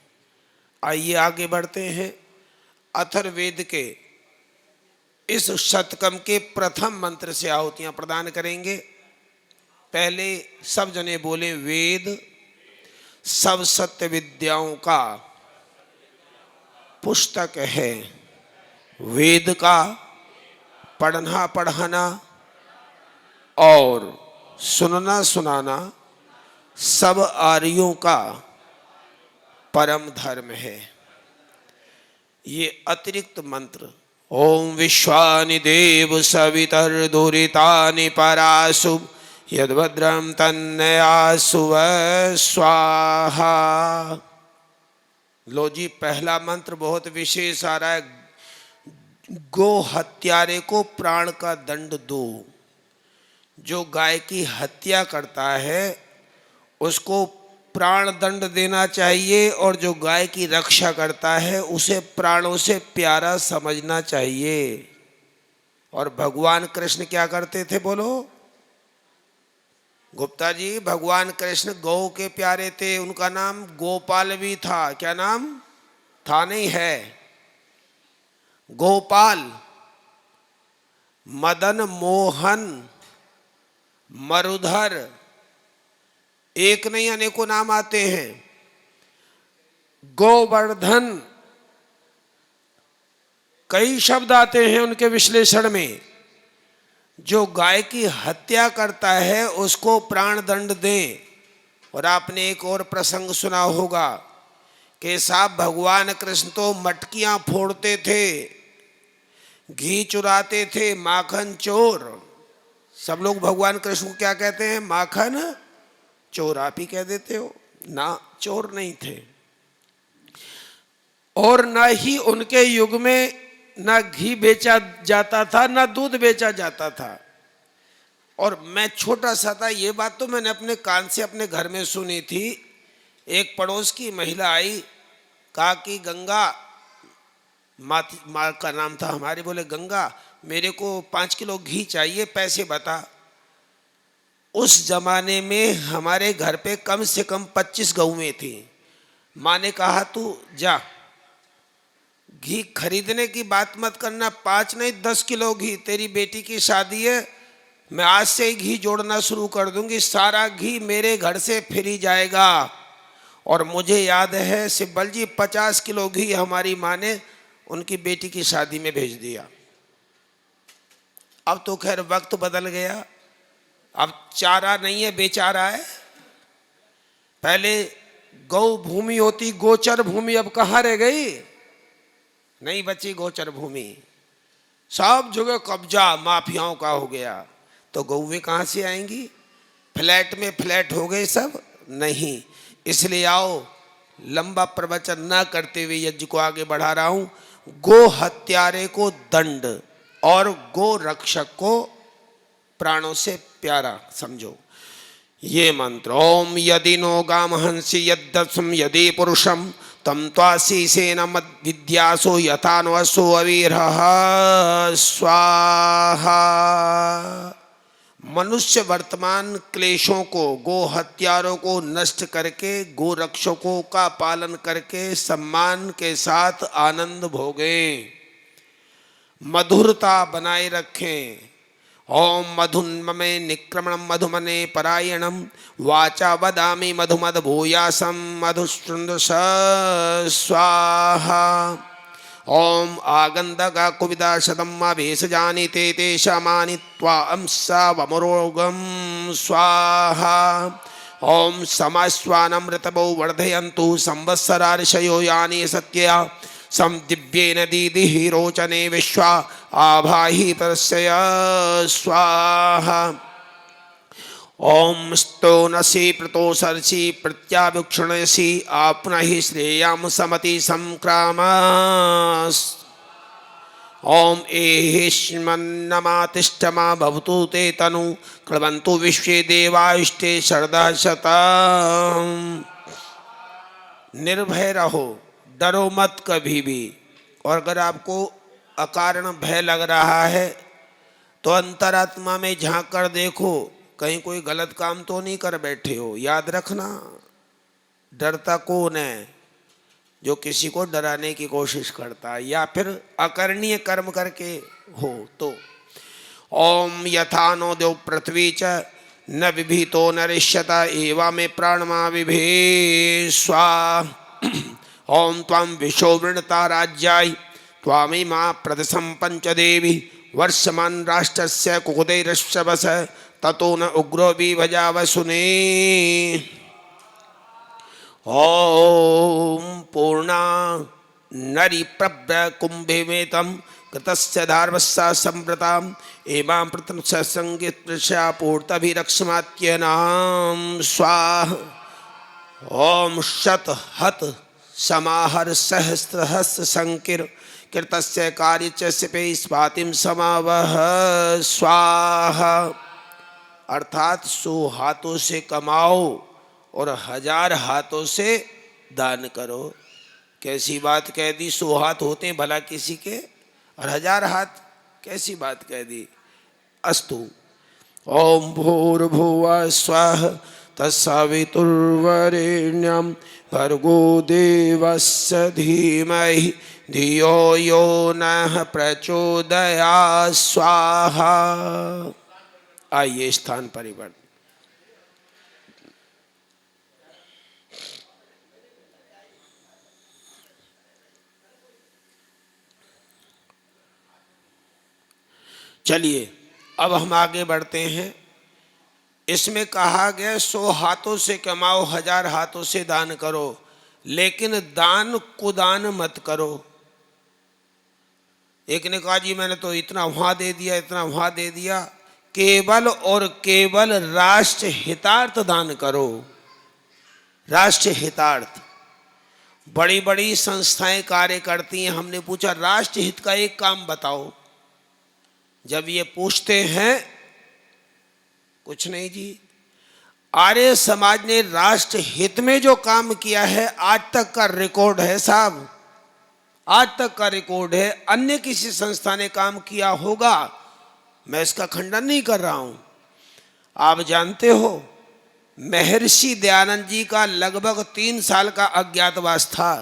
Speaker 1: आइए आगे बढ़ते हैं। अथर्ववेद के इस शतकम के प्रथम मंत्र से आहुतियां प्रदान करेंगे। पहले सब जने बोले वेद सब सत्य विद्याओं का पुस्तक है। वेद का पढ़ना पढ़ाना और सुनना सुनाना सब आर्यों का परम धर्म है। ये अतिरिक्त मंत्र, ओम विश्वानि देव सवितर्दुरितानि परासु यद्भद्रं तन्नयासु स्वाहा। लो जी, पहला मंत्र बहुत विशेष आ रहा है। गो हत्यारे को प्राण का दंड दो। जो गाय की हत्या करता है उसको प्राण दंड देना चाहिए, और जो गाय की रक्षा करता है उसे प्राणों से प्यारा समझना चाहिए। और भगवान कृष्ण क्या करते थे बोलो? गुप्ता जी, भगवान कृष्ण गौ के प्यारे थे। उनका नाम गोपाल भी था। क्या नाम था? नहीं है, गोपाल। मदन मोहन, मरुधर, एक नहीं अनेकों नाम आते हैं। गोवर्धन, कई शब्द आते हैं उनके विश्लेषण में। जो गाय की हत्या करता है उसको प्राण दंड दें। और आपने एक और प्रसंग सुना होगा कि साहब भगवान कृष्ण तो मटकियां फोड़ते थे, घी चुराते थे, माखन चोर। सब लोग भगवान कृष्ण को क्या कहते हैं? माखन चोर। आप ही कह देते हो ना, चोर नहीं थे। और ना ही उनके युग में ना घी बेचा जाता था, ना दूध बेचा जाता था। और मैं छोटा सा था, ये बात तो मैंने अपने कान से अपने घर में सुनी थी। एक पड़ोस की महिला आई, कहा कि गंगा, माँ का नाम था हमारे, बोले गंगा मेरे को 5 किलो घी चाहिए, पैसे बता। उस जमाने में हमारे घर पे कम से कम 25 गऊएं थी। माँ ने कहा तू जा, घी खरीदने की बात मत करना, 5 नहीं 10 किलो घी, तेरी बेटी की शादी है, मैं आज से ही घी जोड़ना शुरू कर दूंगी, सारा घी मेरे घर से फ्री जाएगा। और मुझे याद है सिब्बल जी 50 किलो घी हमारी माँ ने उनकी बेटी की शादी में भेज दिया। अब तो खैर वक्त बदल गया, अब चारा नहीं है, बेचारा है। पहले गौ भूमि होती, गोचर भूमि, अब कहाँ रह गई? नहीं बची गोचर भूमि, सब जगह कब्जा माफियाओं का हो गया। तो गौवें कहाँ से आएंगी? फ्लैट में फ्लैट हो गए सब? नहीं। इसलिए आओ, लंबा प्रवचन ना करते हुए यज्ञ को आगे बढ़ा रहा हूं। गो हत्यारे को दंड और गो रक्षक को प्राणों से प्यारा समझो। ये मंत्र, ओम यदि नो गाम हंसी यद्दस्म यदि पुरुषम तम त्वाशीसेन मद विद्यासो यथान्वसो अवीरः स्वाहा। मनुष्य वर्तमान क्लेशों को, गो हत्यारों को नष्ट करके, गो रक्षकों का पालन करके सम्मान के साथ आनंद भोगें, मधुरता बनाए रखें। ओम मधुन्ममे निक्रमणम मधुमने परायणम वाचा वदामि मधुमद भूयासम मधुश्रुंद स्वाहा। ओम आगंधका कुविदा शतम भेषजानि ते तेषामानि त्वा अंसा वमरोगम स्वाहा। ओम समास्वानम ऋतवो वर्धयन्तु संवत्सरा ऋषयो यानि सत्या सम दिव्येन दीदिः रोचने विश्वा आभाहि परस्य स्वाहा। ओम स्तोनसि प्रतोषर्षि प्रत्याभिक्षुणसि आपनहि श्रेयाम समति संक्रामस्। ओम एहिष्मन्नमातिष्ठमा भवतु ते तनु क्लवन्तु विश्वे देवायुष्टे शरदः शतम्। निर्भय रहो, डरो मत कभी भी। और अगर आपको अकारण भय लग रहा है तो अंतरात्मा में झांक कर देखो, कहीं कोई गलत काम तो नहीं कर बैठे हो। याद रखना, डरता कौन है? जो किसी को डराने की कोशिश करता है या फिर अकरणीय कर्म करके हो तो। ओम यथा नो देव पृथ्वी च न विभीतो नरिष्यता एवा में प्राणमा विभे स्वाहा। ओम त्वां विशो वृणता राज्याय त्वामिमा प्रदशं पंचदेवी वर्षमान राष्ट्रस्य कुकुदैरश्वस ततो न उग्रो विभजा वसुने। ओम पूर्णा नरी प्रभ्र कुंभे में तम कृतस्य धार्वस्सा संप्रताम एवां प्रथम संगीत प्रशा पूर्तभिरक्षमात्यनाम स्वाहा। ओम शत हत समाहर सहस्रहस्त संकीर कृतस्य कार्य च सिपे स्वातिम समावह स्वाहा। अर्थात 100 हाथों से कमाओ और 1000 हाथों से दान करो। कैसी बात कह दी? 100 हाथ होते हैं भला किसी के, और 1000 हाथ, कैसी बात कह दी? अस्तु। ओम भूर्भुवः स्वः तत्सवितुर्वरेण्यं भर्गो देवस्य धीमहि धियो यो नः प्रचोदयात् स्वाहा। आइए स्थान परिवर्तन। चलिए अब हम आगे बढ़ते हैं। इसमें कहा गया 100 हाथों से कमाओ, 1000 हाथों से दान करो, लेकिन दान कुदान मत करो। एक ने कहा जी मैंने तो इतना वहां दे दिया, इतना वहां दे दिया। केवल और केवल राष्ट्र हितार्थ दान करो, राष्ट्र हितार्थ। बड़ी बड़ी संस्थाएं कार्य करती हैं। हमने पूछा राष्ट्र हित का एक काम बताओ। जब ये पूछते हैं कुछ नहीं जी। आर्य समाज ने राष्ट्र हित में जो काम किया है आज तक का रिकॉर्ड है साहब, आज तक का रिकॉर्ड है। अन्य किसी संस्था ने काम किया होगा, मैं इसका खंडन नहीं कर रहा हूं। आप जानते हो महर्षि दयानंद जी का लगभग 3 साल का अज्ञातवास था,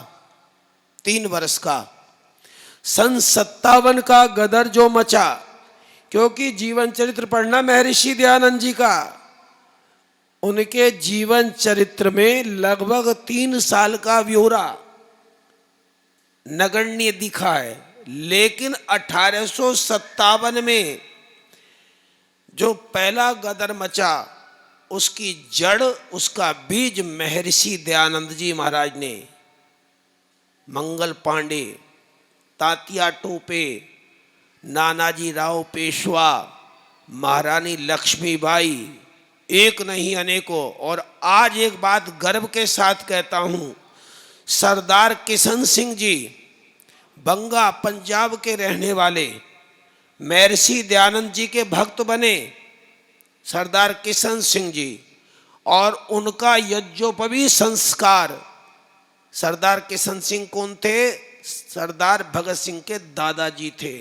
Speaker 1: 3 वर्ष का। सन 57 का गदर जो मचा, क्योंकि जीवन चरित्र पढ़ना महर्षि दयानंद जी का, उनके जीवन चरित्र में लगभग 3 साल का ब्यौरा नगण्य दिखा है। लेकिन 1857 में जो पहला गदर मचा, उसकी जड़, उसका बीज महर्षि दयानंद जी महाराज ने मंगल पांडे, तात्या टोपे, नानाजी राव पेशवा, महारानी लक्ष्मीबाई, एक नहीं अनेकों। और आज एक बात गर्व के साथ कहता हूं, सरदार किशन सिंह जी बंगा पंजाब के रहने वाले महर्षि दयानंद जी के भक्त बने, सरदार किशन सिंह जी। और उनका यज्ञोपवीत संस्कार, सरदार किशन सिंह कौन थे? सरदार भगत सिंह के दादाजी थे।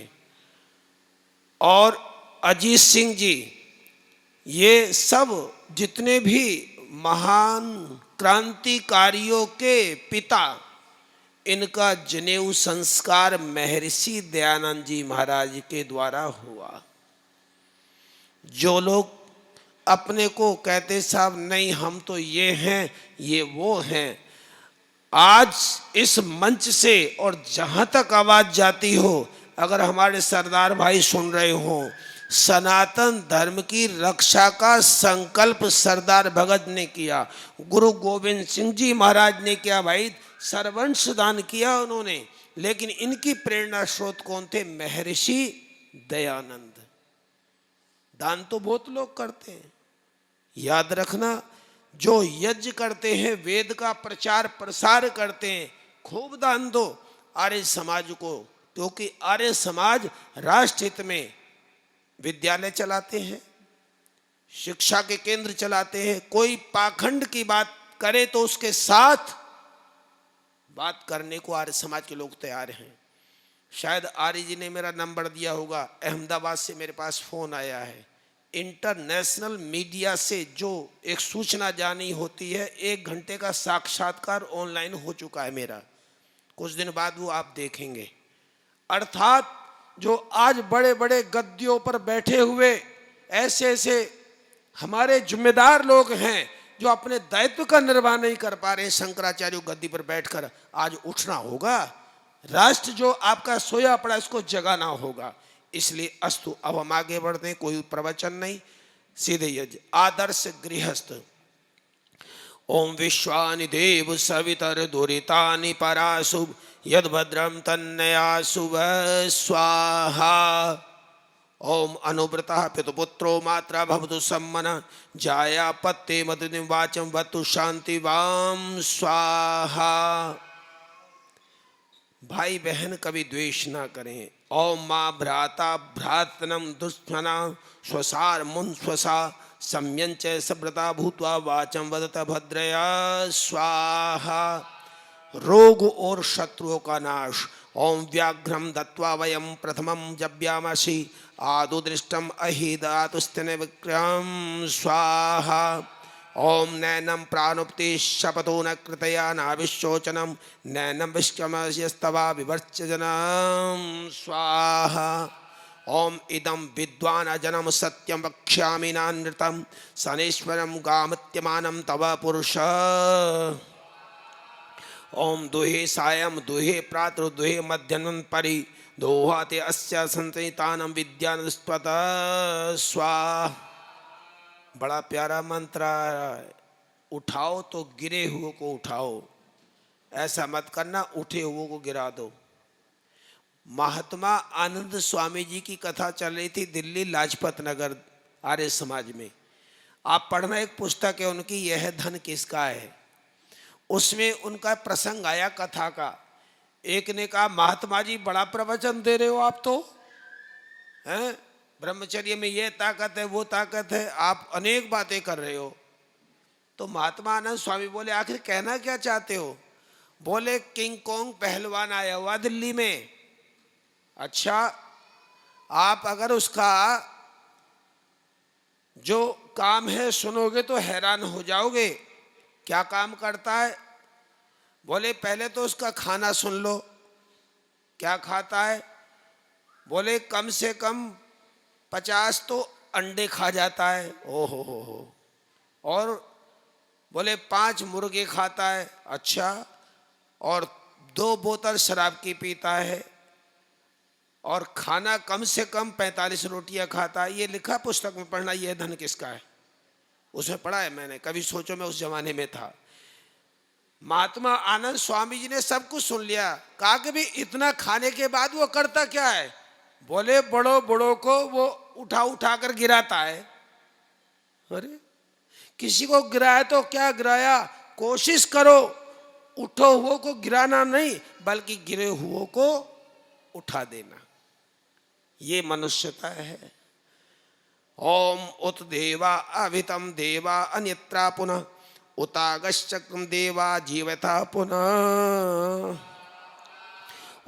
Speaker 1: और अजीत सिंह जी, ये सब जितने भी महान क्रांतिकारियों के पिता, इनका जनेऊ संस्कार महर्षि दयानंद जी महाराज के द्वारा हुआ। जो लोग अपने को कहते साहब नहीं हम तो ये हैं, ये वो हैं, आज इस मंच से और जहां तक आवाज जाती हो, अगर हमारे सरदार भाई सुन रहे हो, सनातन धर्म की रक्षा का संकल्प सरदार भगत ने किया, गुरु गोविंद सिंह जी महाराज ने किया, भाई सर्वंश दान किया उन्होंने। लेकिन इनकी प्रेरणा स्रोत कौन थे? महर्षि दयानंद। दान तो बहुत लोग करते हैं, याद रखना, जो यज्ञ करते हैं, वेद का प्रचार प्रसार करते हैं, खूब दान दो आर्य समाज को, क्योंकि आर्य समाज राष्ट्र हित में विद्यालय चलाते हैं, शिक्षा के केंद्र चलाते हैं। कोई पाखंड की बात करे तो उसके साथ बात करने को आर्य समाज के लोग तैयार हैं। शायद आर्य जी ने मेरा नंबर दिया होगा, अहमदाबाद से मेरे पास फोन आया है। इंटरनेशनल मीडिया से जो एक सूचना जानी होती है, 1 घंटे का साक्षात्कार ऑनलाइन हो चुका है मेरा, कुछ दिन बाद वो आप देखेंगे। अर्थात जो आज बड़े बड़े गद्दियों पर बैठे हुए ऐसे ऐसे हमारे जिम्मेदार लोग हैं जो अपने दायित्व का निर्वाह नहीं कर पा रहे, शंकराचार्य गद्दी पर बैठकर, आज उठना होगा। राष्ट्र जो आपका सोया पड़ा इसको जगाना होगा। इसलिए अस्तु, अब हम आगे बढ़ते हैं, कोई प्रवचन नहीं, सीधे यज्ञ। आदर्श गृहस्थ। ओम विश्वानि देव सवितर दुरितानि पराशुभ यद भद्रम तन्नया शुभ स्वाहा। ओम अनुव्रतः पितुपुत्रो मात्रा भवतु सम्मन जाया पत्ते मधुनिं वाचं वतु शांति वाम स्वाहा। भाई बहन कभी द्वेष ना करें। ओम माँ भ्राता भ्रातनम दुष्मना स्वसार मुन स्वसा सम्यंच सभ्रता भूत्वा वाचं वदत भद्रया स्वाहा। रोग और शत्रुओं का नाश। ओम व्याघ्रम दत्वा वयम प्रथमं जव्यामसि आदुदृष्टम अहिदातुस्तन विक्रम स्वाहा। ओम नैनम प्राणुप्ति शपथो न कृतया नाविशोचनम नैनम विष्कमयस्तवा विवर्चजनम स्वाहा। ओम इदं विद्वान् अजनम सत्यम वक्ष्यामि नानृतम सनेश्वरम गामत्यमानं तव पुरुष। ओम दुहे सायं दुहे प्रातः दुहे मध्याह्नं परि दोहाते अस्य संततानं विद्यानस्पत स्वाहा। बड़ा प्यारा मंत्र है। उठाओ तो गिरे हुए को उठाओ, ऐसा मत करना, उठे हुए को गिरा दो। महात्मा आनंद स्वामी जी की कथा चल रही थी दिल्ली लाजपत नगर आर्य समाज में। आप पढ़ना, एक पुस्तक है उनकी, यह धन किसका है। उसमें उनका प्रसंग आया कथा का। एक ने कहा, महात्मा जी बड़ा प्रवचन दे रहे हो आप तो, हैं, ब्रह्मचर्य में ये ताकत है वो ताकत है, आप अनेक बातें कर रहे हो। तो महात्मा आनंद स्वामी बोले, आखिर कहना क्या चाहते हो। बोले, किंग कॉन्ग पहलवान आया हुआ दिल्ली में। अच्छा, आप अगर उसका जो काम है सुनोगे तो हैरान हो जाओगे। क्या काम करता है। बोले, पहले तो उसका खाना सुन लो, क्या खाता है। बोले, कम से कम 50 तो अंडे खा जाता है। ओ हो। और बोले 5 मुर्गे खाता है। अच्छा, और 2 बोतल शराब की पीता है, और खाना कम से कम 45 रोटियां खाता है। ये लिखा पुस्तक में, पढ़ना, ये धन किसका है। उसमें पढ़ा है मैंने, कभी सोचो मैं उस जमाने में था। महात्मा आनंद स्वामी जी ने सब कुछ सुन लिया। कहा कि भी इतना खाने के बाद वो करता क्या है। बोले, बड़ों को वो उठा कर गिराता है। अरे, किसी को गिराया तो क्या गिराया, कोशिश करो उठो हुओं को गिराना नहीं, बल्कि गिरे हुओं को उठा देना। ये मनुष्यता है। ओम उत देवा अभितम देवा अन्यत्रा पुनः, उतागश्चक्रम देवा जीवता पुनः।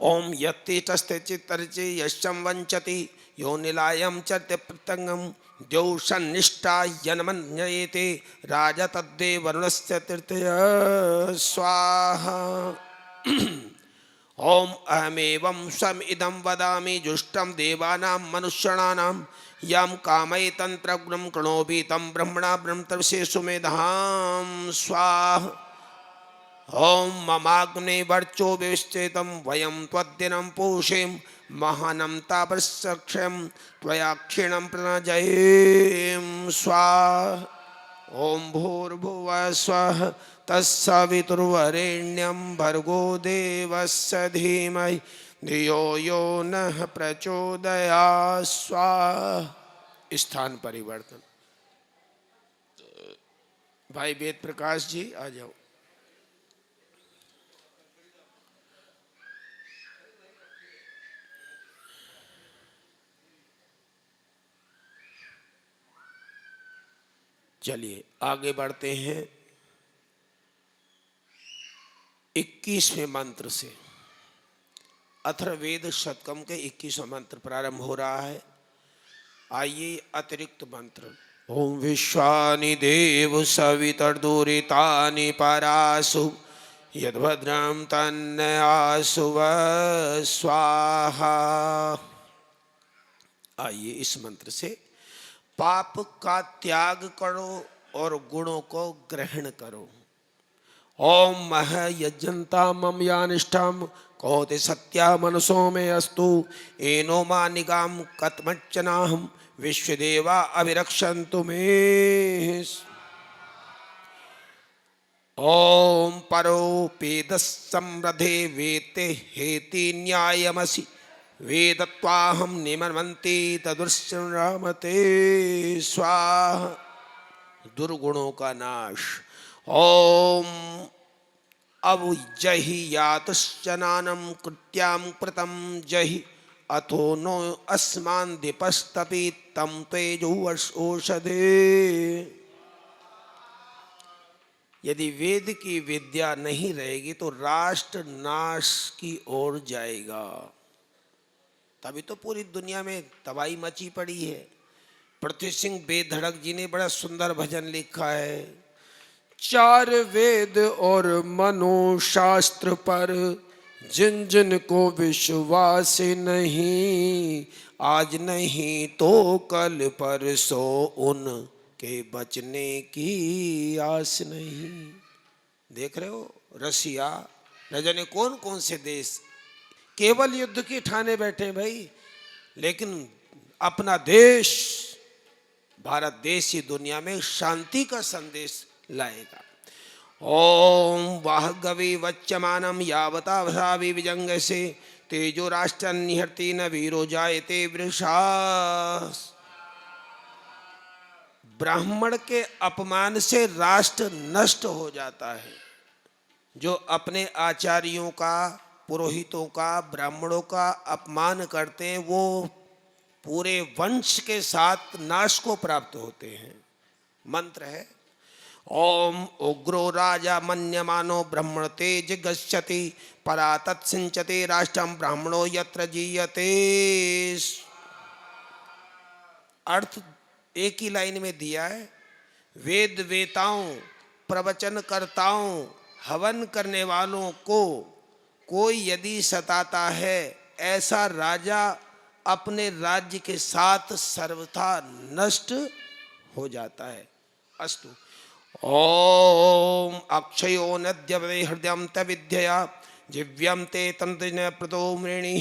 Speaker 1: ओम यत्तिष्ठस्ते चित्तर्चे यश्चम वंचति, यो निलायम चर्ते प्रत्यंगम, द्यौ सन्निष्ठा यन्मन्येते, राजा तद्दे वरुणस्य तीर्थय स्वाहा। ओम अहमेवं स्वम इदं वदामि, जुष्टं देवानां मनुष्याणां, यं कामये तंत्रज्ञं कृणोति तं ब्रह्मणा ब्रह्मतर्षेषु मेधां स्वाहा। ओम ममाग्ने वर्चो विविष्टेतं, वयं त्वद्दिनं पूषेम, महानं तापस्सख्यं त्वया क्षीणं प्रनजयेम स्वाहा। ओम भूर्भुवः स्वः तत्सवितुर्वरेण्यं, भर्गो देवस्य धीमहि धियो यो नः प्रचोदयात् स्वाहा। स्थान परिवर्तन। भाई वेद प्रकाश जी आ जाओ। चलिए आगे बढ़ते हैं 21वें मंत्र से। अथर्ववेद शतकम के 21वां मंत्र प्रारंभ हो रहा है। आइए अतिरिक्त मंत्र। ओम विश्वानि देव सवितर्दुरितानि परासु, यद्भद्रं तन्नयासु स्वाहा। आइए इस मंत्र से पाप का त्याग करो और गुणों को ग्रहण करो। ओम मह यजंता मम यानिष्ठम, कहोते सत्या मनसो में अस्तु, एनो मा निगाम कतमच्चनाहम, विश्वदेवा अभिरक्षन्तु मे। ओम परोपेदस्सम्रधे वेते हेति न्यायमसि, वेदत्वाहं निमन्वन्ति तदुर्श्रमते स्वाहा। दुर्गुणों का नाश। ओम अब जहि यातश्चनानं कृत्यां कृतं जहि, अथो नो अस्मान् दीपस्तपि तं तेजो औषधे। यदि वेद की विद्या नहीं रहेगी तो राष्ट्र नाश की ओर जाएगा। तभी तो पूरी दुनिया में तबाही मची पड़ी है। पृथ्वी सिंह बेधड़क जी ने बड़ा सुंदर भजन लिखा है। 4 वेद और मनोशास्त्र पर जिन जिन को विश्वास नहीं, आज नहीं तो कल परसों उन के बचने की आस नहीं। देख रहे हो, रसिया न जाने कौन कौन से देश केवल युद्ध की ठाने बैठे भाई, लेकिन अपना देश भारत देश ही दुनिया में शांति का संदेश लाएगा। ओम वाह गवी वच्यमानम यावता वसावि विजंगसे तेजो राष्ट्रं निहर्ति न वीरो जायते वृषा। ब्राह्मण के अपमान से राष्ट्र नष्ट हो जाता है। जो अपने आचार्यों का, पुरोहितों का, ब्राह्मणों का अपमान करते हैं वो पूरे वंश के साथ नाश को प्राप्त होते हैं। मंत्र है ओम उग्रो राजा मन्यमानो ब्रह्मण तेज गच्छति परा तत्सिंचते राष्ट्रम ब्राह्मणो यत्र जीयते। अर्थ एक ही लाइन में दिया है। वेद वेताओं, प्रवचनकर्ताओं, हवन करने वालों को कोई यदि सताता है, ऐसा राजा अपने राज्य के साथ सर्वथा नष्ट हो जाता है। अस्तु। ओम अक्षयो नद्यवदे हृदयं तविद्यया जिव्यं ते तंत्रिण प्रतो मृणि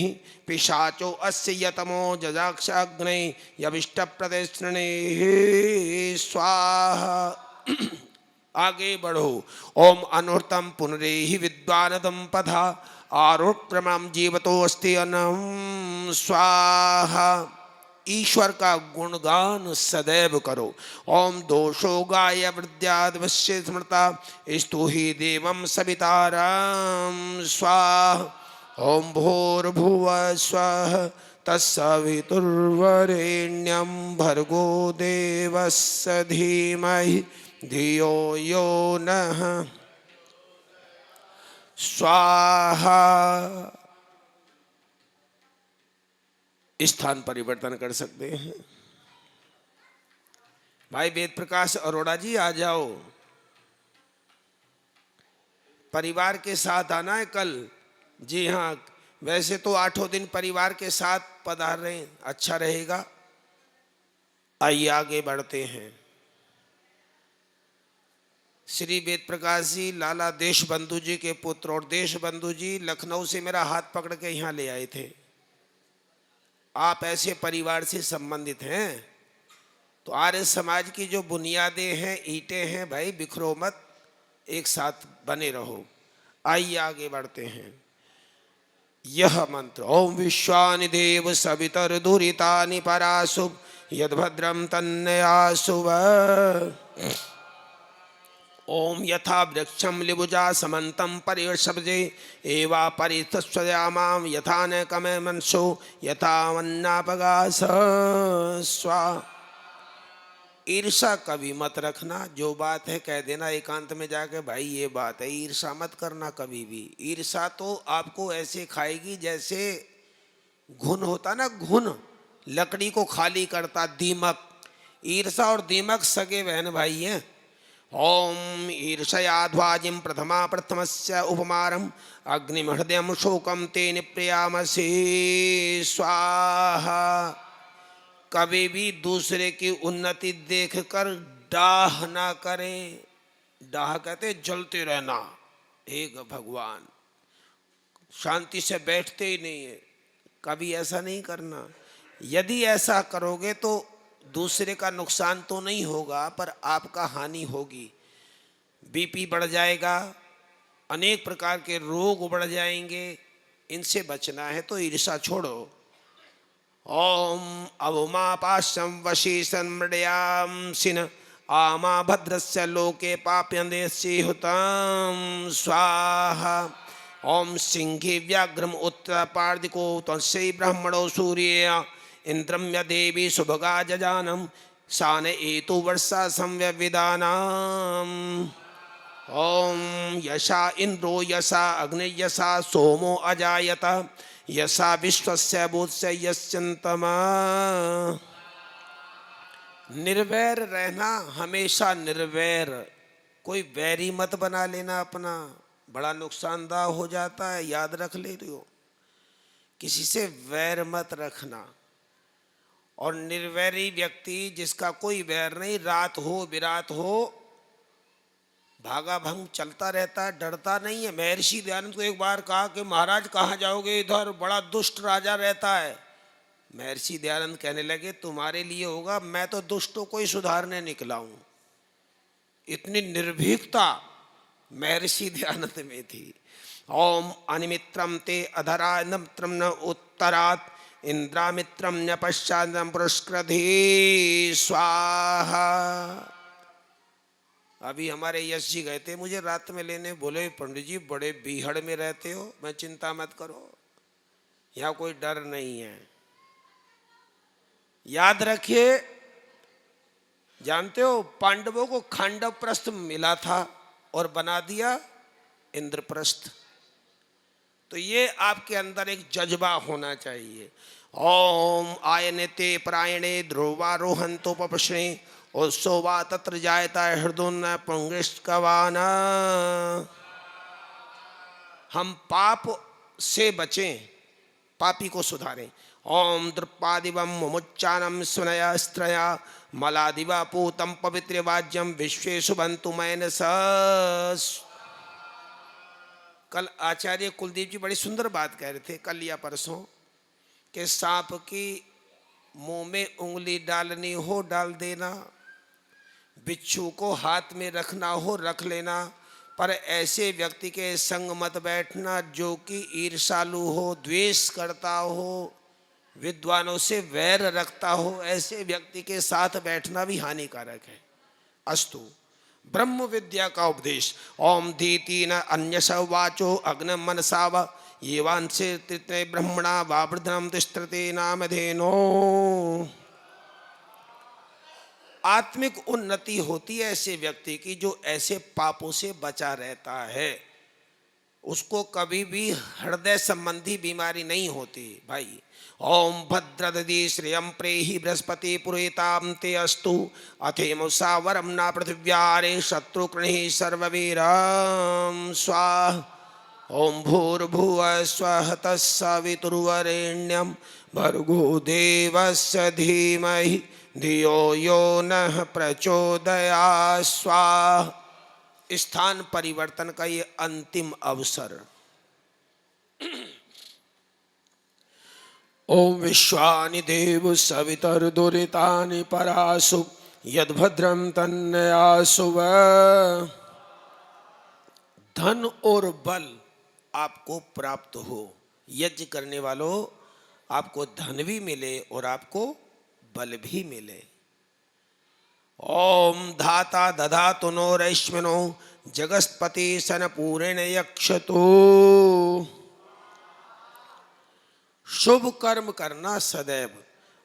Speaker 1: पिशाचो अस्य यतमो जजाक्षाग्ने यविष्ट प्रदेशृणे स्वाहा। आगे बढ़ो। ओम अनुहृतम पुनरेहि विद्वानदम पथा आरोह प्रमाम जीवतो अस्ति अनम स्वाहा। ईश्वर का गुणगान सदैव करो। ओम दोषो गाय वृद्ध्याद्वश्य स्मृता स्तु ही देवं सविताराम स्वाहा। ओम भूर्भुव स्वः तत्सवितुर्वरेण्यं भर्गो देवस्य धीमहि धियो यो नः स्वाहा। स्थान परिवर्तन कर सकते हैं। भाई वेद प्रकाश अरोड़ा जी आ जाओ, परिवार के साथ आना है कल। जी हाँ, वैसे तो 8 दिन परिवार के साथ पधार रहे हैं, अच्छा रहेगा। आइए आगे बढ़ते हैं। श्री वेद प्रकाश जी लाला देशबंधु जी के पुत्र, और देशबंधु जी लखनऊ से मेरा हाथ पकड़ के यहाँ ले आए थे। आप ऐसे परिवार से संबंधित हैं तो आर्य समाज की जो बुनियादें हैं, ईंटें हैं, भाई बिखरो मत, एक साथ बने रहो। आइए आगे बढ़ते हैं। यह मंत्र ओम विश्वानि देव सवितर दुरितानि पराशुभ यद्भद्रम तन्नयाशुभ। ओम यथा वृक्षम लिबुजा समन्तं परिवशब्जे एवा परितस्वयामाम यथा न कमे मनसो यथा वन्नापगास स्वा। ईर्षा कभी मत रखना, जो बात है कह देना एकांत में जाके, भाई ये बात है, ईर्षा मत करना कभी भी। ईर्षा तो आपको ऐसे खाएगी जैसे घुन होता ना, घुन लकड़ी को खाली करता, दीमक। ईर्षा और दीमक सगे बहन भाई हैं। ओम ईर्षयाध्वाजिं प्रथमा प्रथमस्य उपमारम अग्निम हृदयं शोकम ते निप्रयामसे स्वाहा। कभी भी दूसरे की उन्नति देखकर डाह ना करें। डाह कहते जलते रहना, हे भगवान, शांति से बैठते ही नहीं है, कभी ऐसा नहीं करना। यदि ऐसा करोगे तो दूसरे का नुकसान तो नहीं होगा पर आपका हानि होगी। बीपी बढ़ जाएगा, अनेक प्रकार के रोग बढ़ जाएंगे, इनसे बचना है तो ईर्षा छोड़ो। ओम अवमापाश्यम वशीसन मृडयामसिन आमा भद्रस्य लोके पाप्यन्देस्य हुताम स्वाहा। ओम सिंहि व्याघ्रम उत्तर पार्दिको तस्यै ब्राह्मणो सूर्य इंद्रम य देवी सुभगा जजानम सान एतु वर्षा संव्यविदानाम। ओम यशा इंद्रो यशा अग्नि यशा सोमो अजायत यशा विश्वस्य भूतस्य यस्यन्तमा। निर्वैर रहना, हमेशा निर्वैर, कोई वैरी मत बना लेना अपना, बड़ा नुकसानदायक हो जाता है, याद रख ले रही हो। किसी से वैर मत रखना। और निर्वैरी व्यक्ति जिसका कोई वैर नहीं, रात हो बिरात हो, भागा भंग चलता रहता है, डरता नहीं है। महर्षि दयानंद को एक बार कहा कि महाराज कहाँ जाओगे, इधर बड़ा दुष्ट राजा रहता है। महर्षि दयानंद कहने लगे तुम्हारे लिए होगा, मैं तो दुष्टों को ही सुधारने निकला हूँ। इतनी निर्भीकता महर्षि दयानंद में थी। ओम अनिमित्रम ते अधरा नमित्रम न उत्तरात् इंद्रामित्रम न पश्चात न पुरस्कृति स्वाहा। अभी हमारे यश जी गए थे मुझे रात में लेने, बोले पंडित जी बड़े बीहड़ में रहते हो। मैं चिंता मत करो, यहाँ कोई डर नहीं है। याद रखिए, जानते हो पांडवों को खांडव प्रस्थ मिला था और बना दिया इंद्रप्रस्थ। तो ये आपके अंदर एक जज्बा होना चाहिए। ओम आयने ते प्रायणे ध्रुवारोहंतो पपश्ने उत्सवा तत्र जायता हृदय पुंगवान। हम पाप से बचें, पापी को सुधारें। ओम द्रुपादिवम मुमुच्चानम सुनया स्त्रया मलादिवा पूतम पवित्र वाज्यम विश्वेशु बंतु मैनस। कल आचार्य कुलदीप जी बड़ी सुंदर बात कह रहे थे, कल या परसों, कि सांप की मुंह में उंगली डालनी हो डाल देना, बिच्छू को हाथ में रखना हो रख लेना, पर ऐसे व्यक्ति के संग मत बैठना जो कि ईर्षालु हो, द्वेष करता हो, विद्वानों से वैर रखता हो। ऐसे व्यक्ति के साथ बैठना भी हानिकारक है। अस्तु ब्रह्म विद्या का उपदेश। ओम धीति न अन्यस वाचो अग्न मनसाव ये वांसे तृतीय ब्रह्मणा वावृधनम तिष्ठते नामधेनो। आत्मिक उन्नति होती है ऐसे व्यक्ति की जो ऐसे पापों से बचा रहता है। उसको कभी भी हृदय संबंधी बीमारी नहीं होती भाई। ओम भद्रदधि श्रियं प्रेहि बृहस्पति पुरेतां ते अस्तु अथेम सावरम न पृथिव्यारे शत्रुकृणि सर्ववीरं स्वाहा। ओम भूर्भुवः स्वः तत्सवितुर्वरेण्यं भर्गो देवस्य धीमहि धियो यो नः प्रचोदयात् स्वाहा। स्थान परिवर्तन का ये अंतिम अवसर। ओम विश्वानि देव सवितर्दुरितानि परासु यद्भद्रं तन्नयासु। धन और बल आपको प्राप्त हो, यज्ञ करने वालों आपको धन भी मिले और आपको बल भी मिले। ओम धाता दधातु नो रैश्मनो जगस्पति सन पूरेण यक्षतो। शुभ कर्म करना सदैव।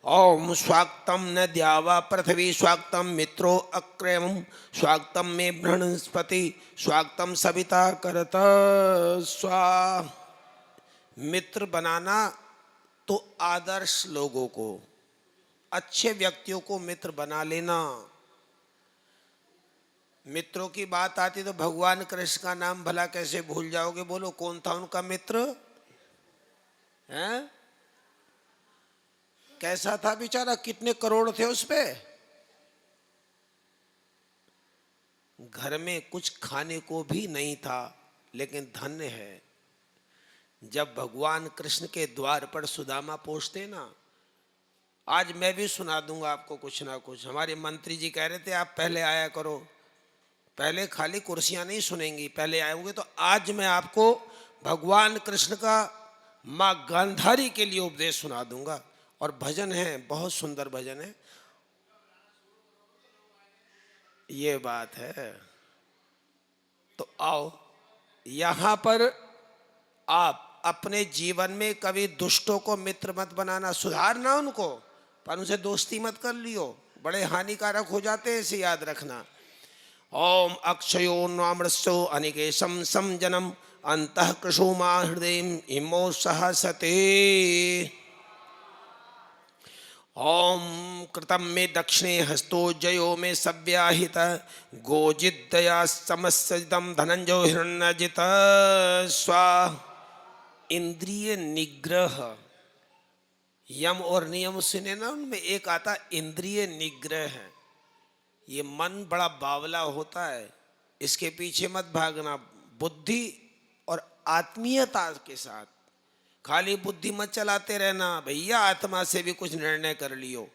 Speaker 1: ओम स्वाक्तम न द्यावा पृथ्वी स्वाक्तम मित्रो अक्रयम स्वाक्तम मे बृहस्पति स्वाक्तम सविता करत स्वा। मित्र बनाना तो आदर्श लोगों को, अच्छे व्यक्तियों को मित्र बना लेना। मित्रों की बात आती तो भगवान कृष्ण का नाम भला कैसे भूल जाओगे? बोलो कौन था उनका मित्र? हैं? कैसा था बेचारा? कितने करोड़ थे उस पे? घर में कुछ खाने को भी नहीं था, लेकिन धन्य है जब भगवान कृष्ण के द्वार पर सुदामा पहुंचते ना। आज मैं भी सुना दूंगा आपको कुछ ना कुछ। हमारे मंत्री जी कह रहे थे आप पहले आया करो, पहले खाली कुर्सियां नहीं सुनेंगी, पहले आए होंगे। तो आज मैं आपको भगवान कृष्ण का माँ गांधारी के लिए उपदेश सुना दूंगा। और भजन है, बहुत सुंदर भजन है। ये बात है। तो आओ यहां पर आप अपने जीवन में कभी दुष्टों को मित्र मत बनाना, सुधारना उनको, पर उनसे दोस्ती मत कर लियो, बड़े हानिकारक हो जाते हैं, इसे याद रखना। ओम अक्षयो नामृत्यो अनिकेशम समजनम अंतः कृषोमा हृदय इमो सहसते। ओम कृतम में दक्षिणे हस्तो जयो में सव्याहित गोजिदया समस्यदम धनंजय हिरण्यजित स्वा। इंद्रिय निग्रह, यम और नियम सुने ना, उनमें एक आता इंद्रिय निग्रह है। ये मन बड़ा बावला होता है, इसके पीछे मत भागना। बुद्धि और आत्मीयता के साथ, खाली बुद्धि मत चलाते रहना भैया, आत्मा से भी कुछ निर्णय कर लियो।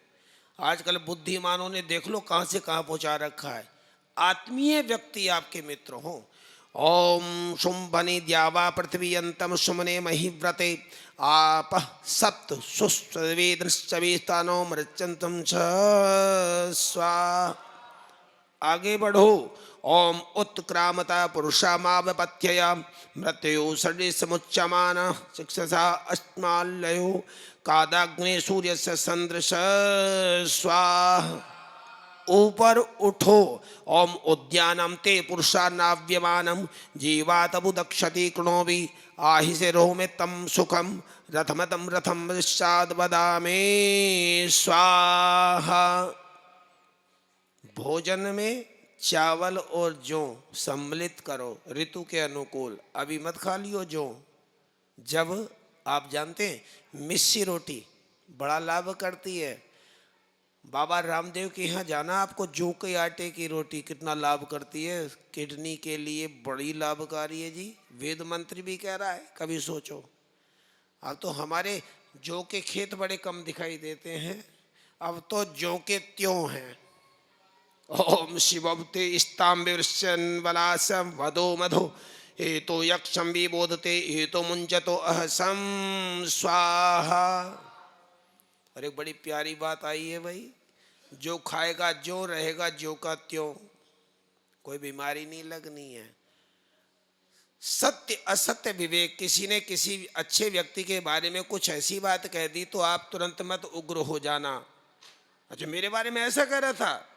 Speaker 1: आजकल बुद्धिमानों ने देख लो कहाँ से कहाँ पहुँचा रखा है। आत्मीय व्यक्ति आपके मित्र हों। ओम शुंभनि द्यावा पृथ्वी अंतम सुमने महिव्रते आप सप्त सुस्वेदश्चवेस्तानो मृत्यंतम छ स्वाहा। आगे बढ़ो। ओम उत्क्रामता पुरुषामावपथ्यया मृत्यो सर्वे समुच्यमान शिक्षसा अस्माल्लयो कादाग्ने सूर्य से संदृश स्वाहा। ऊपर उठो। ओम उद्यानम ते पुरुषानाव्यमानम जीवातबुदक्षति कृणोवि आहि से रोह में तम सुखम रथमतम रथम विशाद बदामे स्वाहा। भोजन में चावल और जौ सम्मिलित करो ऋतु के अनुकूल। अभी मत खा लियो जौ। जब आप जानते हैं मिस्सी रोटी बड़ा लाभ करती है। बाबा रामदेव के यहाँ जाना आपको, जौ के आटे की रोटी कितना लाभ करती है, किडनी के लिए बड़ी लाभकारी है जी। वेद मंत्र भी कह रहा है, कभी सोचो। अब तो हमारे जौ के खेत बड़े कम दिखाई देते हैं, अब तो जौ के त्यों हैं। ओम शिवते स्ताम्बिवृश्चन्वलासं वदो मधो एतो यक्षं विबोधते एतो मुंजतो अहसं स्वाहा। और एक बड़ी प्यारी बात आई है भाई, जो खाएगा जो रहेगा जो का त्यों, कोई बीमारी नहीं लगनी है। सत्य असत्य विवेक। किसी ने किसी अच्छे व्यक्ति के बारे में कुछ ऐसी बात कह दी तो आप तुरंत मत उग्र हो जाना। अच्छा मेरे बारे में ऐसा कह रहा था,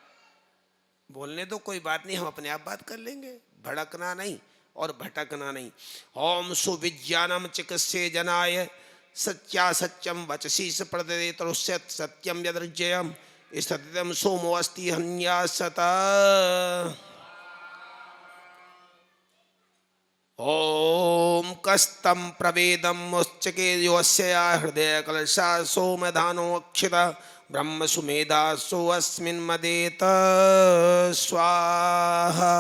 Speaker 1: बोलने दो, कोई बात नहीं, हम अपने आप बात कर लेंगे। भड़कना नहीं और भटकना नहीं। ओम सुविज्ञानम चिकित्से जनाय सत्या सत्यम वचसी प्रदे तरुष्यत सत्यम यदृजयम स्थितम सोमो अस्ति हन्यासता। ओम कस्तम प्रवेदम मुच्चके योस्य हृदय कलशा सोमधानो अक्षिता ब्रह्म सुमेधा सो अस्मिन् मदेत स्वाहा।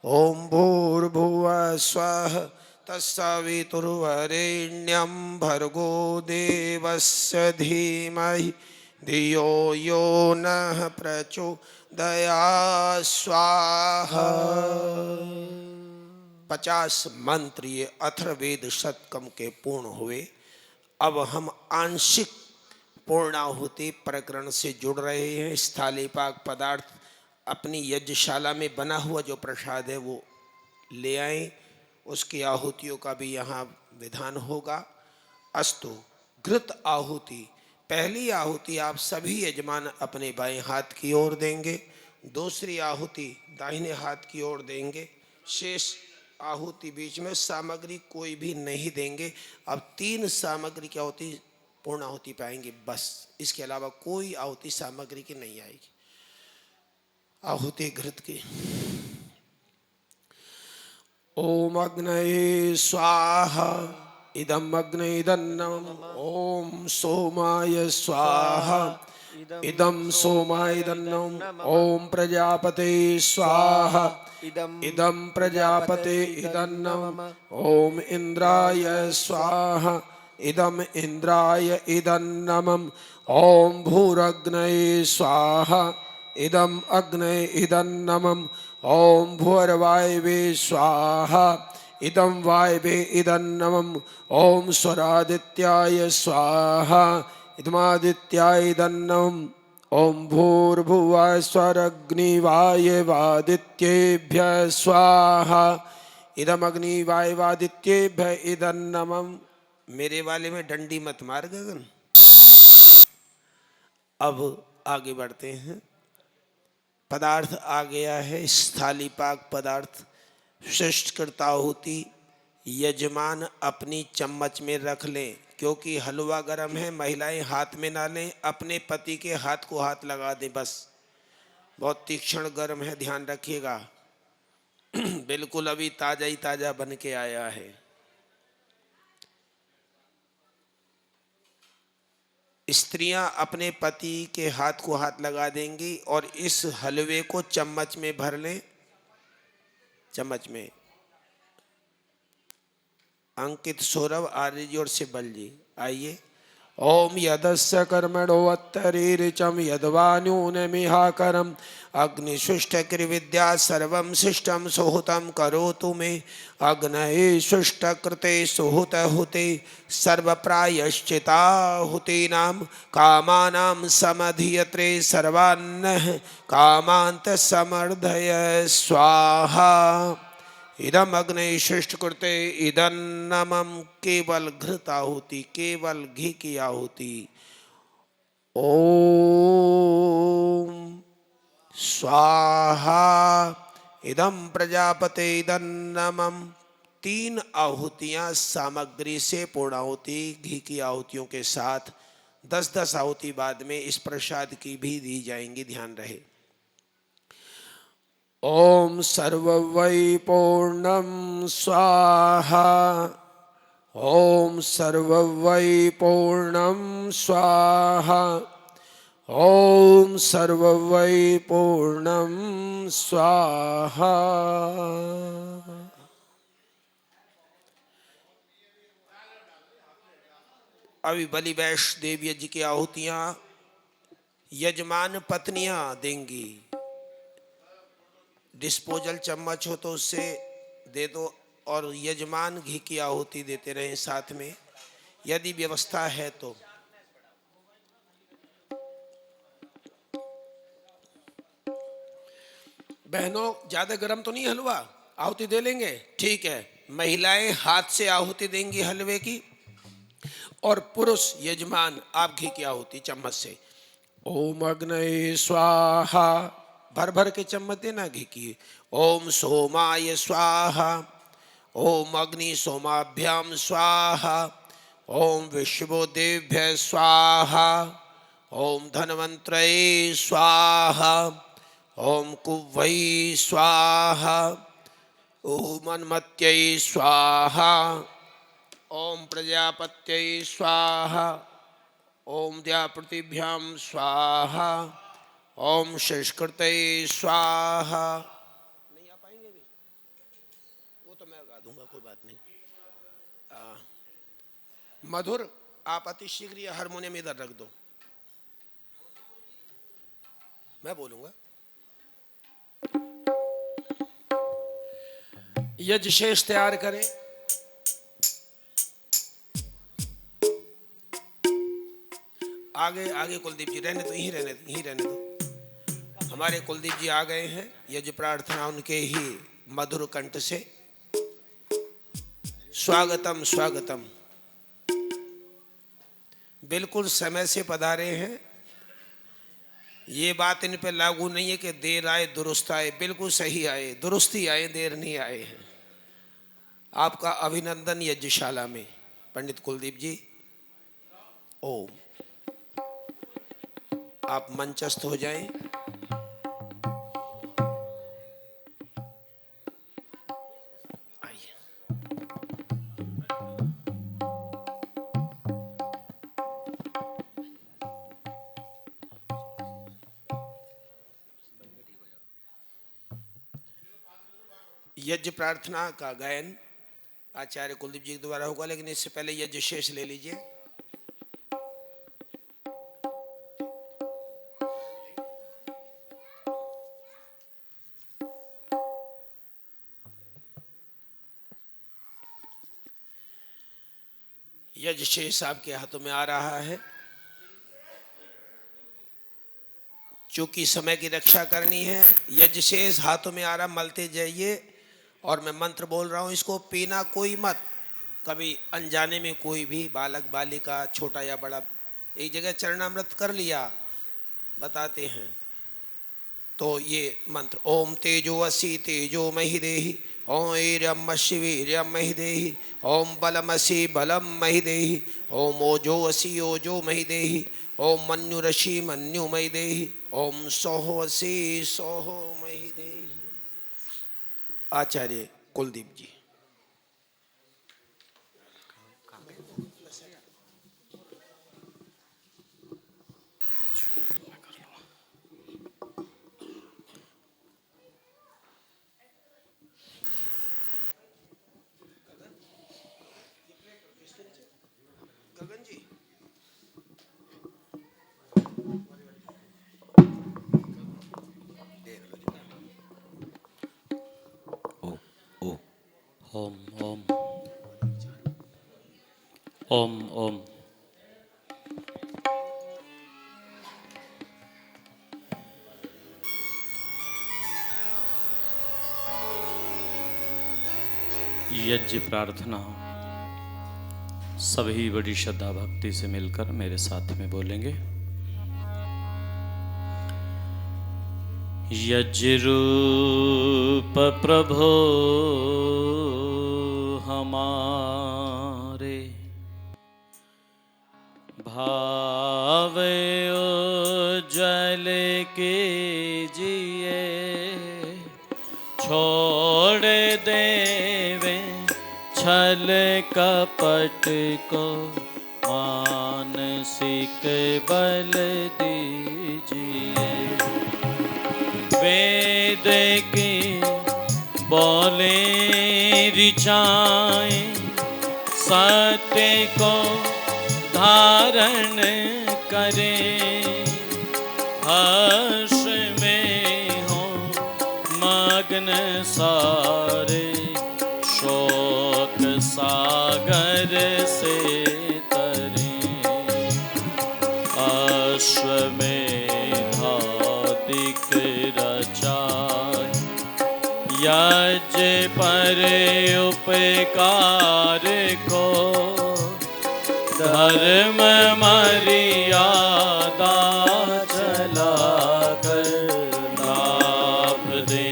Speaker 1: ओम भूर्भुवः स्वः तत्सवितुर्वरेण्यं भर्गो देवस्य धीमहि धियो यो नः प्रचोदयात् स्वाहा। 50 मंत्र ये अथर्ववेद शतकम के पूर्ण हुए। अब हम आंशिक पूर्णाहुति प्रकरण से जुड़ रहे हैं। स्थालीपाक पदार्थ अपनी यज्ञशाला में बना हुआ जो प्रसाद है वो ले आए, उसकी आहुतियों का भी यहाँ विधान होगा। अस्तु घृत आहुति। पहली आहुति आप सभी यजमान अपने बाएं हाथ की ओर देंगे, दूसरी आहुति दाहिने हाथ की ओर देंगे, शेष आहुति बीच में सामग्री कोई भी नहीं देंगे। अब 3 सामग्री की आहुति पूर्ण आहुति पाएंगे बस, इसके अलावा कोई आहुति सामग्री की नहीं आएगी। आहुति घृत की। ओम अग्नये स्वाहा इदम अग्ने इदन्नम। ओम सोमाय स्वाहा इदम सोमाय इदन्नम। ओम प्रजापते स्वाहा इदम प्रजापते इदन्नम। ओम इंद्राय स्वाहा इदम इंद्राय इदन्नमम्। ओम भूरग्नये स्वाहा इदम अग्नये इदन्नमम्। ओम भूर्वायवे स्वाहा इदम वायवे इदन्नमम्। ओम स्वरादित्याय स्वाहा इदमादित्याय इदन्नमम्। ओम भूर्भुवः स्वरग्निवायवादित्येभ्यः स्वाहा इदम अग्निवायवादित्येभ्यः इदन्नमम्। मेरे वाले में डंडी मत मार गगन। अब आगे बढ़ते हैं। पदार्थ आ गया है स्थालीपाक पदार्थ। श्रेष्ठकृता आहुति यजमान अपनी चम्मच में रख लें, क्योंकि हलवा गर्म है। महिलाएं हाथ में ना लें, अपने पति के हाथ को हाथ लगा दें बस। बहुत तीक्ष्ण गर्म है, ध्यान रखिएगा। बिल्कुल अभी ताजा ही ताजा बन के आया है। स्त्रियां अपने पति के हाथ को हाथ लगा देंगी और इस हलवे को चम्मच में भर लें। चम्मच में अंकित, सौरभ, आर्य जी और सिब्बल जी आइए। ओम यदस्य कर्मणोत्तरीरिचं यद्वा न्यूनमिहाकरम् अग्निशुष्टकृविद्या सर्वं शिष्टं सुहुतं करोतु मे अग्नये शुष्टकृते सुहुतहुते सर्वप्रायश्चिताहुतीनां कामानां समधियत्रे सर्वान्नः कामान्तसमर्धय स्वाहा इदम अग्नि शिष्ट कृते इदन्नमं केवल घृत आहुति केवल घी की आहुति ओम स्वाहा इदम प्रजापते इदन्नमं तीन आहुतियां सामग्री से पूर्ण आहुति घी की आहुतियों के साथ 10-10 आहुति बाद में इस प्रसाद की भी दी जाएंगी, ध्यान रहे। ओम सर्ववै पूर्णं स्वाहा ओम सर्ववै पूर्णं स्वाहा ओम सर्ववै पूर्णं स्वाहा। अभी बलि वैश्य देव यज्ञ की आहुतियां यजमान पत्नियां देंगी। डिस्पोजल चम्मच हो तो उससे दे दो और यजमान घी की आहुति देते रहें साथ में, यदि व्यवस्था है तो। बहनों ज्यादा गर्म तो नहीं हलवा, आहुति दे लेंगे, ठीक है। महिलाएं हाथ से आहुति देंगी हलवे की और पुरुष यजमान आप घी की आहुति चम्मच से। ओम अग्नये स्वाहा, भर भर के चम्मच देना घी की। ओम सोमाय स्वाहा, ओम अग्नि सोमाभ्याम स्वाहा, ओम विश्वदेभ्य स्वाहा, ओम धन्वंतरये स्वाहा, ओम कुव्वै स्वाहा, ओम अन्मत्यै स्वाहा, ओम प्रजापत्यै स्वाहा, ओम द्यापृथिभ्यां स्वाहा, ओम शेषकृते स्वाहा। नहीं आ पाएंगे भी, वो तो मैं गा दूंगा, कोई बात नहीं। मधुर आप अति शीघ्र ये हारमोनियम इधर रख दो, मैं बोलूंगा। यज्ञ शेष तैयार करें। आगे आगे कुलदीप जी रहने दो, यहीं रहने दो। हमारे कुलदीप जी आ गए हैं, यज्ञ प्रार्थना उनके ही मधुर कंठ से। स्वागतम स्वागतम। बिल्कुल समय से पधारे हैं, ये बात इन पे लागू नहीं है कि देर आए दुरुस्त आए, बिल्कुल सही आए, दुरुस्त ही आए, देर नहीं आए हैं। आपका अभिनंदन यज्ञशाला में पंडित कुलदीप जी। ओम आप मंचस्थ हो जाएं। आइए। यज्ञ प्रार्थना का गायन आचार्य कुलदीप जी के द्वारा होगा, लेकिन इससे पहले यज्ञ शेष ले लीजिए। यज्ञ शेष आपके हाथों में आ रहा है। चूंकि समय की रक्षा करनी है, यज्ञ शेष हाथों में आ रहा, मलते जाइए। और मैं मंत्र बोल रहा हूं, इसको पीना कोई मत। कभी अनजाने में कोई भी बालक बालिका छोटा या बड़ा एक जगह चरणामृत कर लिया, बताते हैं तो ये मंत्र ओम तेजोवसी तेजो महि देहि, ओम वीर्यमसि वीर्यं महि देहि, ओम बलमसि बलं महि देहि, ओम ओजोवसी ओजो महि देहि, ओम मन्युरसि मन्यु महि देहि, ओम सौहोवसी सौहो महि देहि। आचार्य कुलदीप जी। गगन जी
Speaker 2: ओम ओम ओम ओम। यज्ञ प्रार्थना सभी बड़ी श्रद्धा भक्ति से मिलकर मेरे साथ में बोलेंगे। यज्ञ रूप प्रभो हमारे, भाव उज्जवल कीजिए, छोड़ देवे छल कपट को, मानसिक बल दीजिए। वेद की बोले ऋचाएं, सत्य को धारण करें, हर्ष में हो मग्न सारे, शोक सागर से तरें। अश्वमेधादिक रचाए, यज्ञ पर उपकार को, धर्म मर्यादा चलाकर, लाभ दे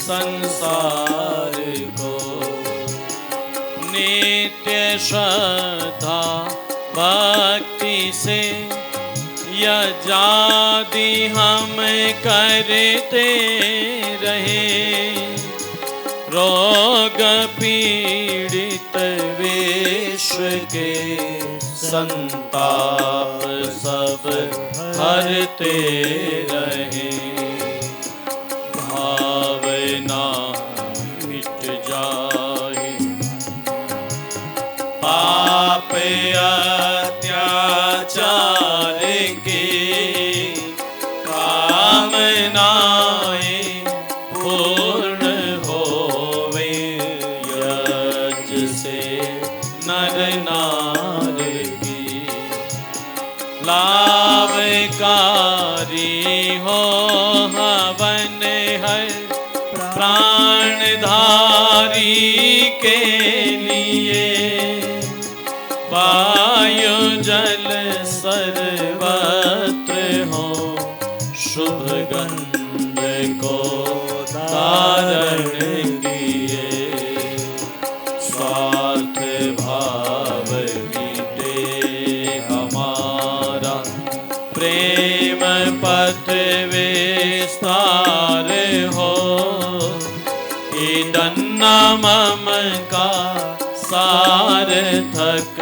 Speaker 2: संसार को। नित्य श्रद्धा भक्ति से यज्ञादि हम करते रहे, रोग पीड़ित विश्व के संताप सब हरते रहे। भावना मिट जाए, पाप अत्याचार के, कामनाएं पूर्ण होवे, यज्ञ से नर नार की। लाभकारी हो हवन हर प्राणधारी के लिए, वायु जल सर्वत्र हो, शुभ गंध को धारण किए। स्वार्थ भाव मीटे हमारा, प्रेम पथ विस्तार हो, इदन्ना मम का सार्थक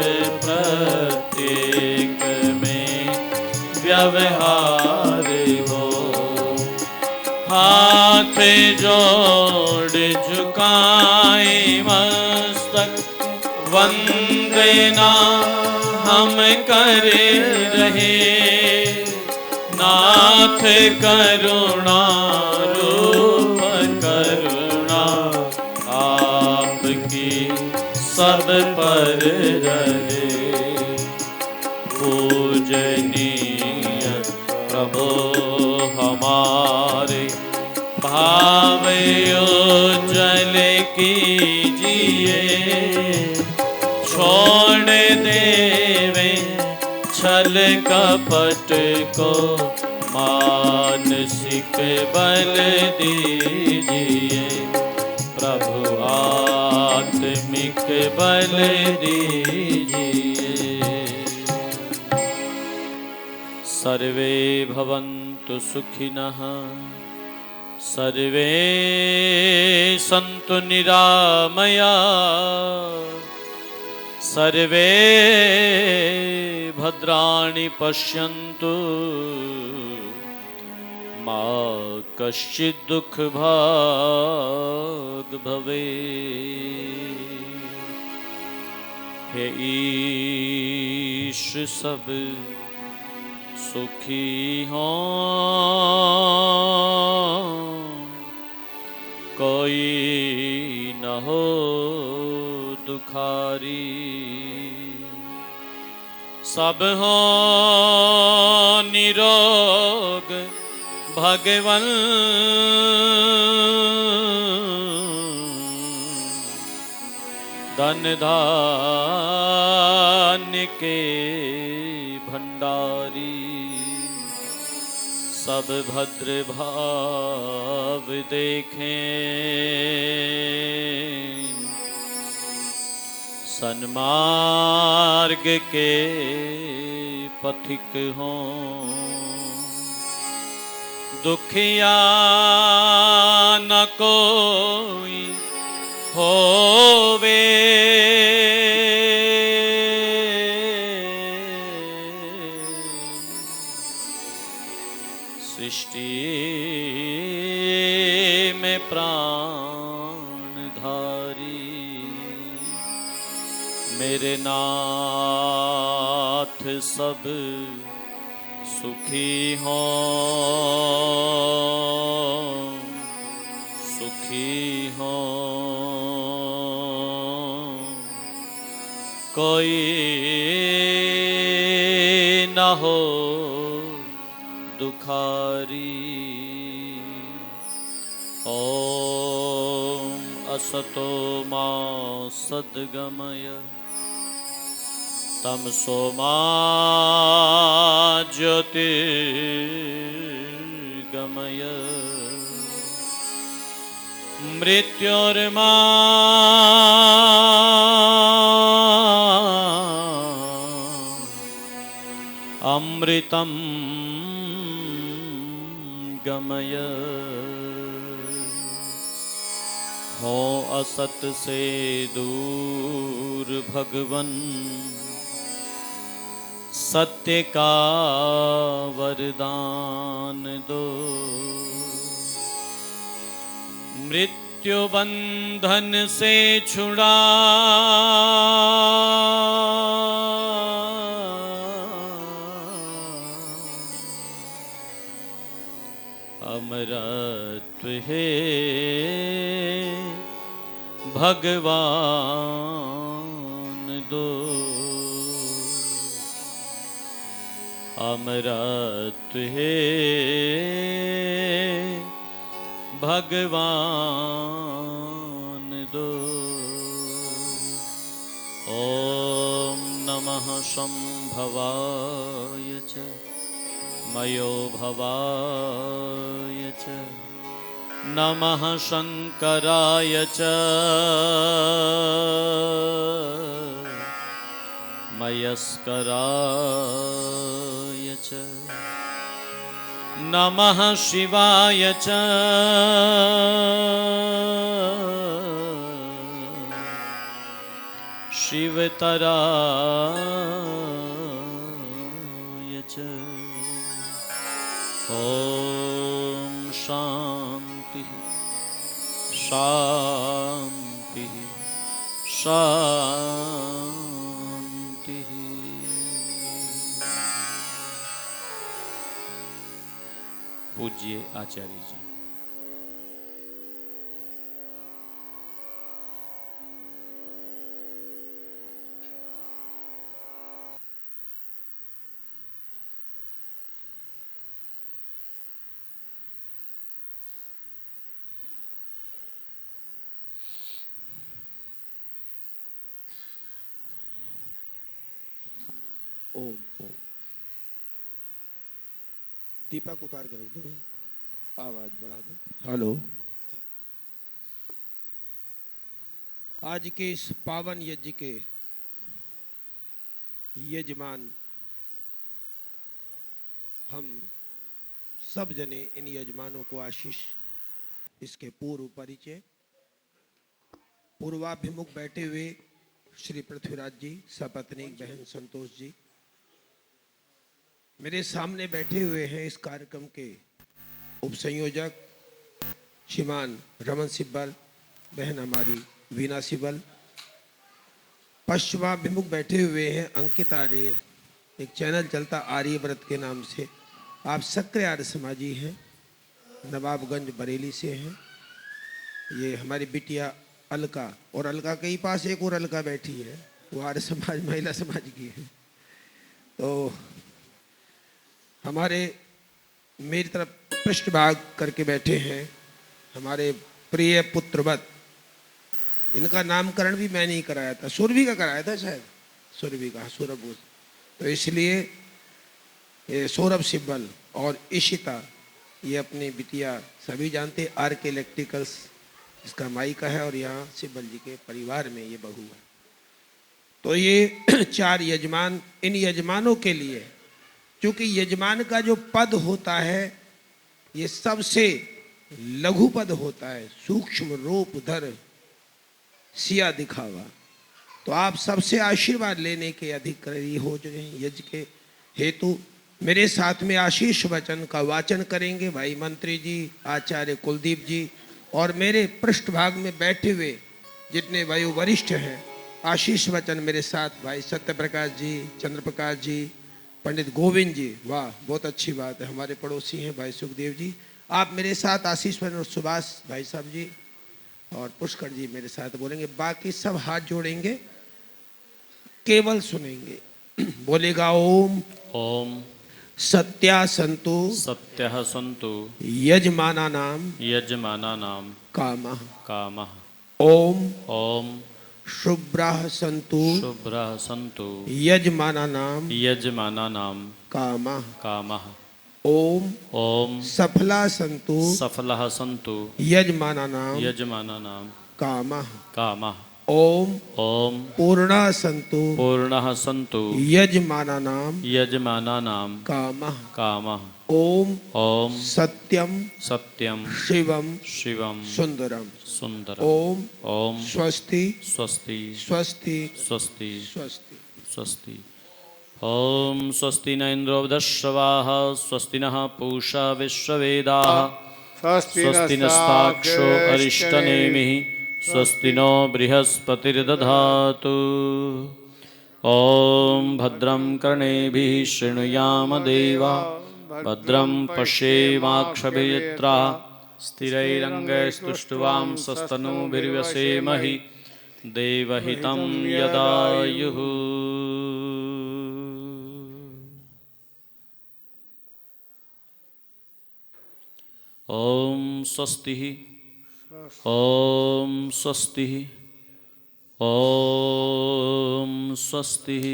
Speaker 2: प्रत्येक में व्यवहार हो। हाथ जोड़ झुकाए मस्तक, वंदना हम कर रहे, नाथ करुणा रूप करुणा, आपकी सब पर रहे। पूजनीय प्रभु हमारे, भाव उज्जवल कीजिए, छोड़ देवे छल कपट को, मानसिक बल दीजिए। प्रभु आत्मिक बल दीजिए। सर्वे भवन्तु सुखिनः, सर्वे सन्तु निरामया, सर्वे भद्राणि पश्यन्तु, मा कश्चित् दुःख भाग् भवेत्। हे ईश सब सुखी हों, कोई न न हो दुखारी। सब हो निरोग भगवन धन धान्य के भंडारी। सब भद्र भाव देखें सन्मार्ग के पथिक हों। दुखिया न कोई होवे सृष्टि में प्राणधारी। मेरे नाथ सब सुखी हों, सुखी हों। कोई न हो दुखारी। ओम असतो मा सद्गमय तमसो मा ज्योतिर्गमय। मृत्योर्मा अमृतं गमय। हो असत से दूर भगवन सत्य का वरदान दो। मृत्यु बंधन से छुड़ा अमरत्व है भगवान दो। अमरत्व है भगवान दो। ओम नमः शंभवाय च मयो भवाय च नमः शंकराय च मयस्कराय च नमः शिवाय च शिवतराय च। ओम शांति शांति शांति। पूज्य आचार्य जी।
Speaker 1: ओम ओम। दीपक उतार के रख दो भाई, आवाज बढ़ा दो। हेलो। आज के इस पावन यज्ञ के यजमान हम सब जने इन यजमानों को आशीष। इसके पूर्व परिचय। पूर्वाभिमुख बैठे हुए श्री पृथ्वीराज जी, सपत्नीक बहन संतोष जी मेरे सामने बैठे हुए हैं। इस कार्यक्रम के उपसंयोजक श्रीमान रमन सिब्बल, बहन हमारी वीना सिब्बल। पश्चिमाभिमुख बैठे हुए हैं अंकित आर्य, एक चैनल चलता आर्यव्रत के नाम से। आप सक्रिय आर्य समाजी हैं, नवाबगंज बरेली से हैं। ये हमारी बिटिया अलका, और अलका के ही पास एक और अलका बैठी है, वो आर्य समाज महिला समाज की है। तो हमारे मेरी तरफ पृष्ठभाग करके बैठे हैं हमारे प्रिय पुत्रवत। इनका नामकरण भी मैं नहीं कराया था, सुरभि का कराया था शायद, सुरभि का, सौरभ। तो इसलिए ये सौरभ सिब्बल और इशिता, ये अपनी बिटिया सभी जानते, आर के इलेक्ट्रिकल्स इसका माई का है, और यहाँ सिब्बल जी के परिवार में ये बहू है। तो ये 4 यजमान, इन यजमानों के लिए, क्योंकि यजमान का जो पद होता है ये सबसे लघु पद होता है, सूक्ष्म रूप धर सिया दिखावा। तो आप सबसे आशीर्वाद लेने के अधिकारी हो गए। यज्ञ के हेतु मेरे साथ में आशीष वचन का वाचन करेंगे भाई मंत्री जी, आचार्य कुलदीप जी, और मेरे पृष्ठभाग में बैठे हुए जितने वायु वरिष्ठ हैं, आशीष वचन मेरे साथ भाई सत्य प्रकाश जी, चंद्र प्रकाश जी, पंडित गोविंद जी, वाह बहुत अच्छी बात है, हमारे पड़ोसी हैं भाई सुखदेव जी, आप मेरे साथ आशीष वचन, और सुभाष भाई साहब जी और पुष्कर जी मेरे साथ बोलेंगे। बाकी सब हाथ जोड़ेंगे, केवल सुनेंगे। बोलेगा ओम।
Speaker 2: ओम
Speaker 1: सत्या संतु
Speaker 2: सत्यः सन्तु
Speaker 1: यजमाना नाम
Speaker 2: यजमानानां
Speaker 1: कामः।
Speaker 2: कामः।
Speaker 1: ओम
Speaker 2: ओम
Speaker 1: शुभ्रः संतु
Speaker 2: शुभ्रः सन्तु
Speaker 1: यजमाना नाम
Speaker 2: यजमानानां
Speaker 1: कामः।
Speaker 2: कामः।
Speaker 1: ओम
Speaker 2: ओम
Speaker 1: सफला संतु
Speaker 2: सफलः सन्तु
Speaker 1: यजमाना नाम
Speaker 2: यजमानानां
Speaker 1: कामः।
Speaker 2: कामः।
Speaker 1: ओम
Speaker 2: ओम
Speaker 1: पूर्णा संतु
Speaker 2: पूर्णः सन्तु
Speaker 1: यजमाना नाम
Speaker 2: यजमानानां
Speaker 1: कामः।
Speaker 2: कामः।
Speaker 1: ओम
Speaker 2: ओम
Speaker 1: सत्यम
Speaker 2: सत्यं
Speaker 1: शिवम
Speaker 2: शिवं
Speaker 1: सुंदरम।
Speaker 2: सुन्दरम्।
Speaker 1: ओम
Speaker 2: ओम
Speaker 1: स्वस्ति
Speaker 2: स्वस्ति
Speaker 1: स्वस्ति
Speaker 2: स्वस्ति
Speaker 1: स्वस्ति।
Speaker 2: स्वस्ति। ओम स्वस्ति न इन्द्रो वृधश्रवाः स्वस्ति नः पूषा विश्ववेदाः स्वस्ति नस्ताक्षो अरिष्टनेमिः स्वस्ति नो बृहस्पतिर्दधातु। ॐ भद्रं कर्णेभिः शृणुयाम देवा भद्रं पश्येमाक्षभिर्यत्राः स्थिरैरङ्गैस्तुष्टुवां स्वस्तनूभिर्व्यसेमहि देवहितं यदायुः। ॐ स्वस्तिः ॐ स्वस्तिः ॐ स्वस्तिः।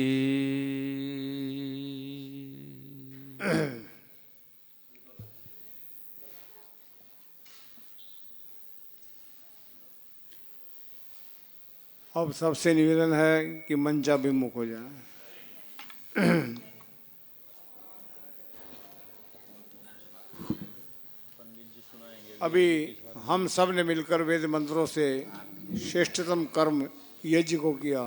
Speaker 3: अब सबसे निवेदन है कि मंचाभिमुख हो जाए। अभी हम सब ने मिलकर वेद मंत्रों से श्रेष्ठतम कर्म यज्ञ को किया।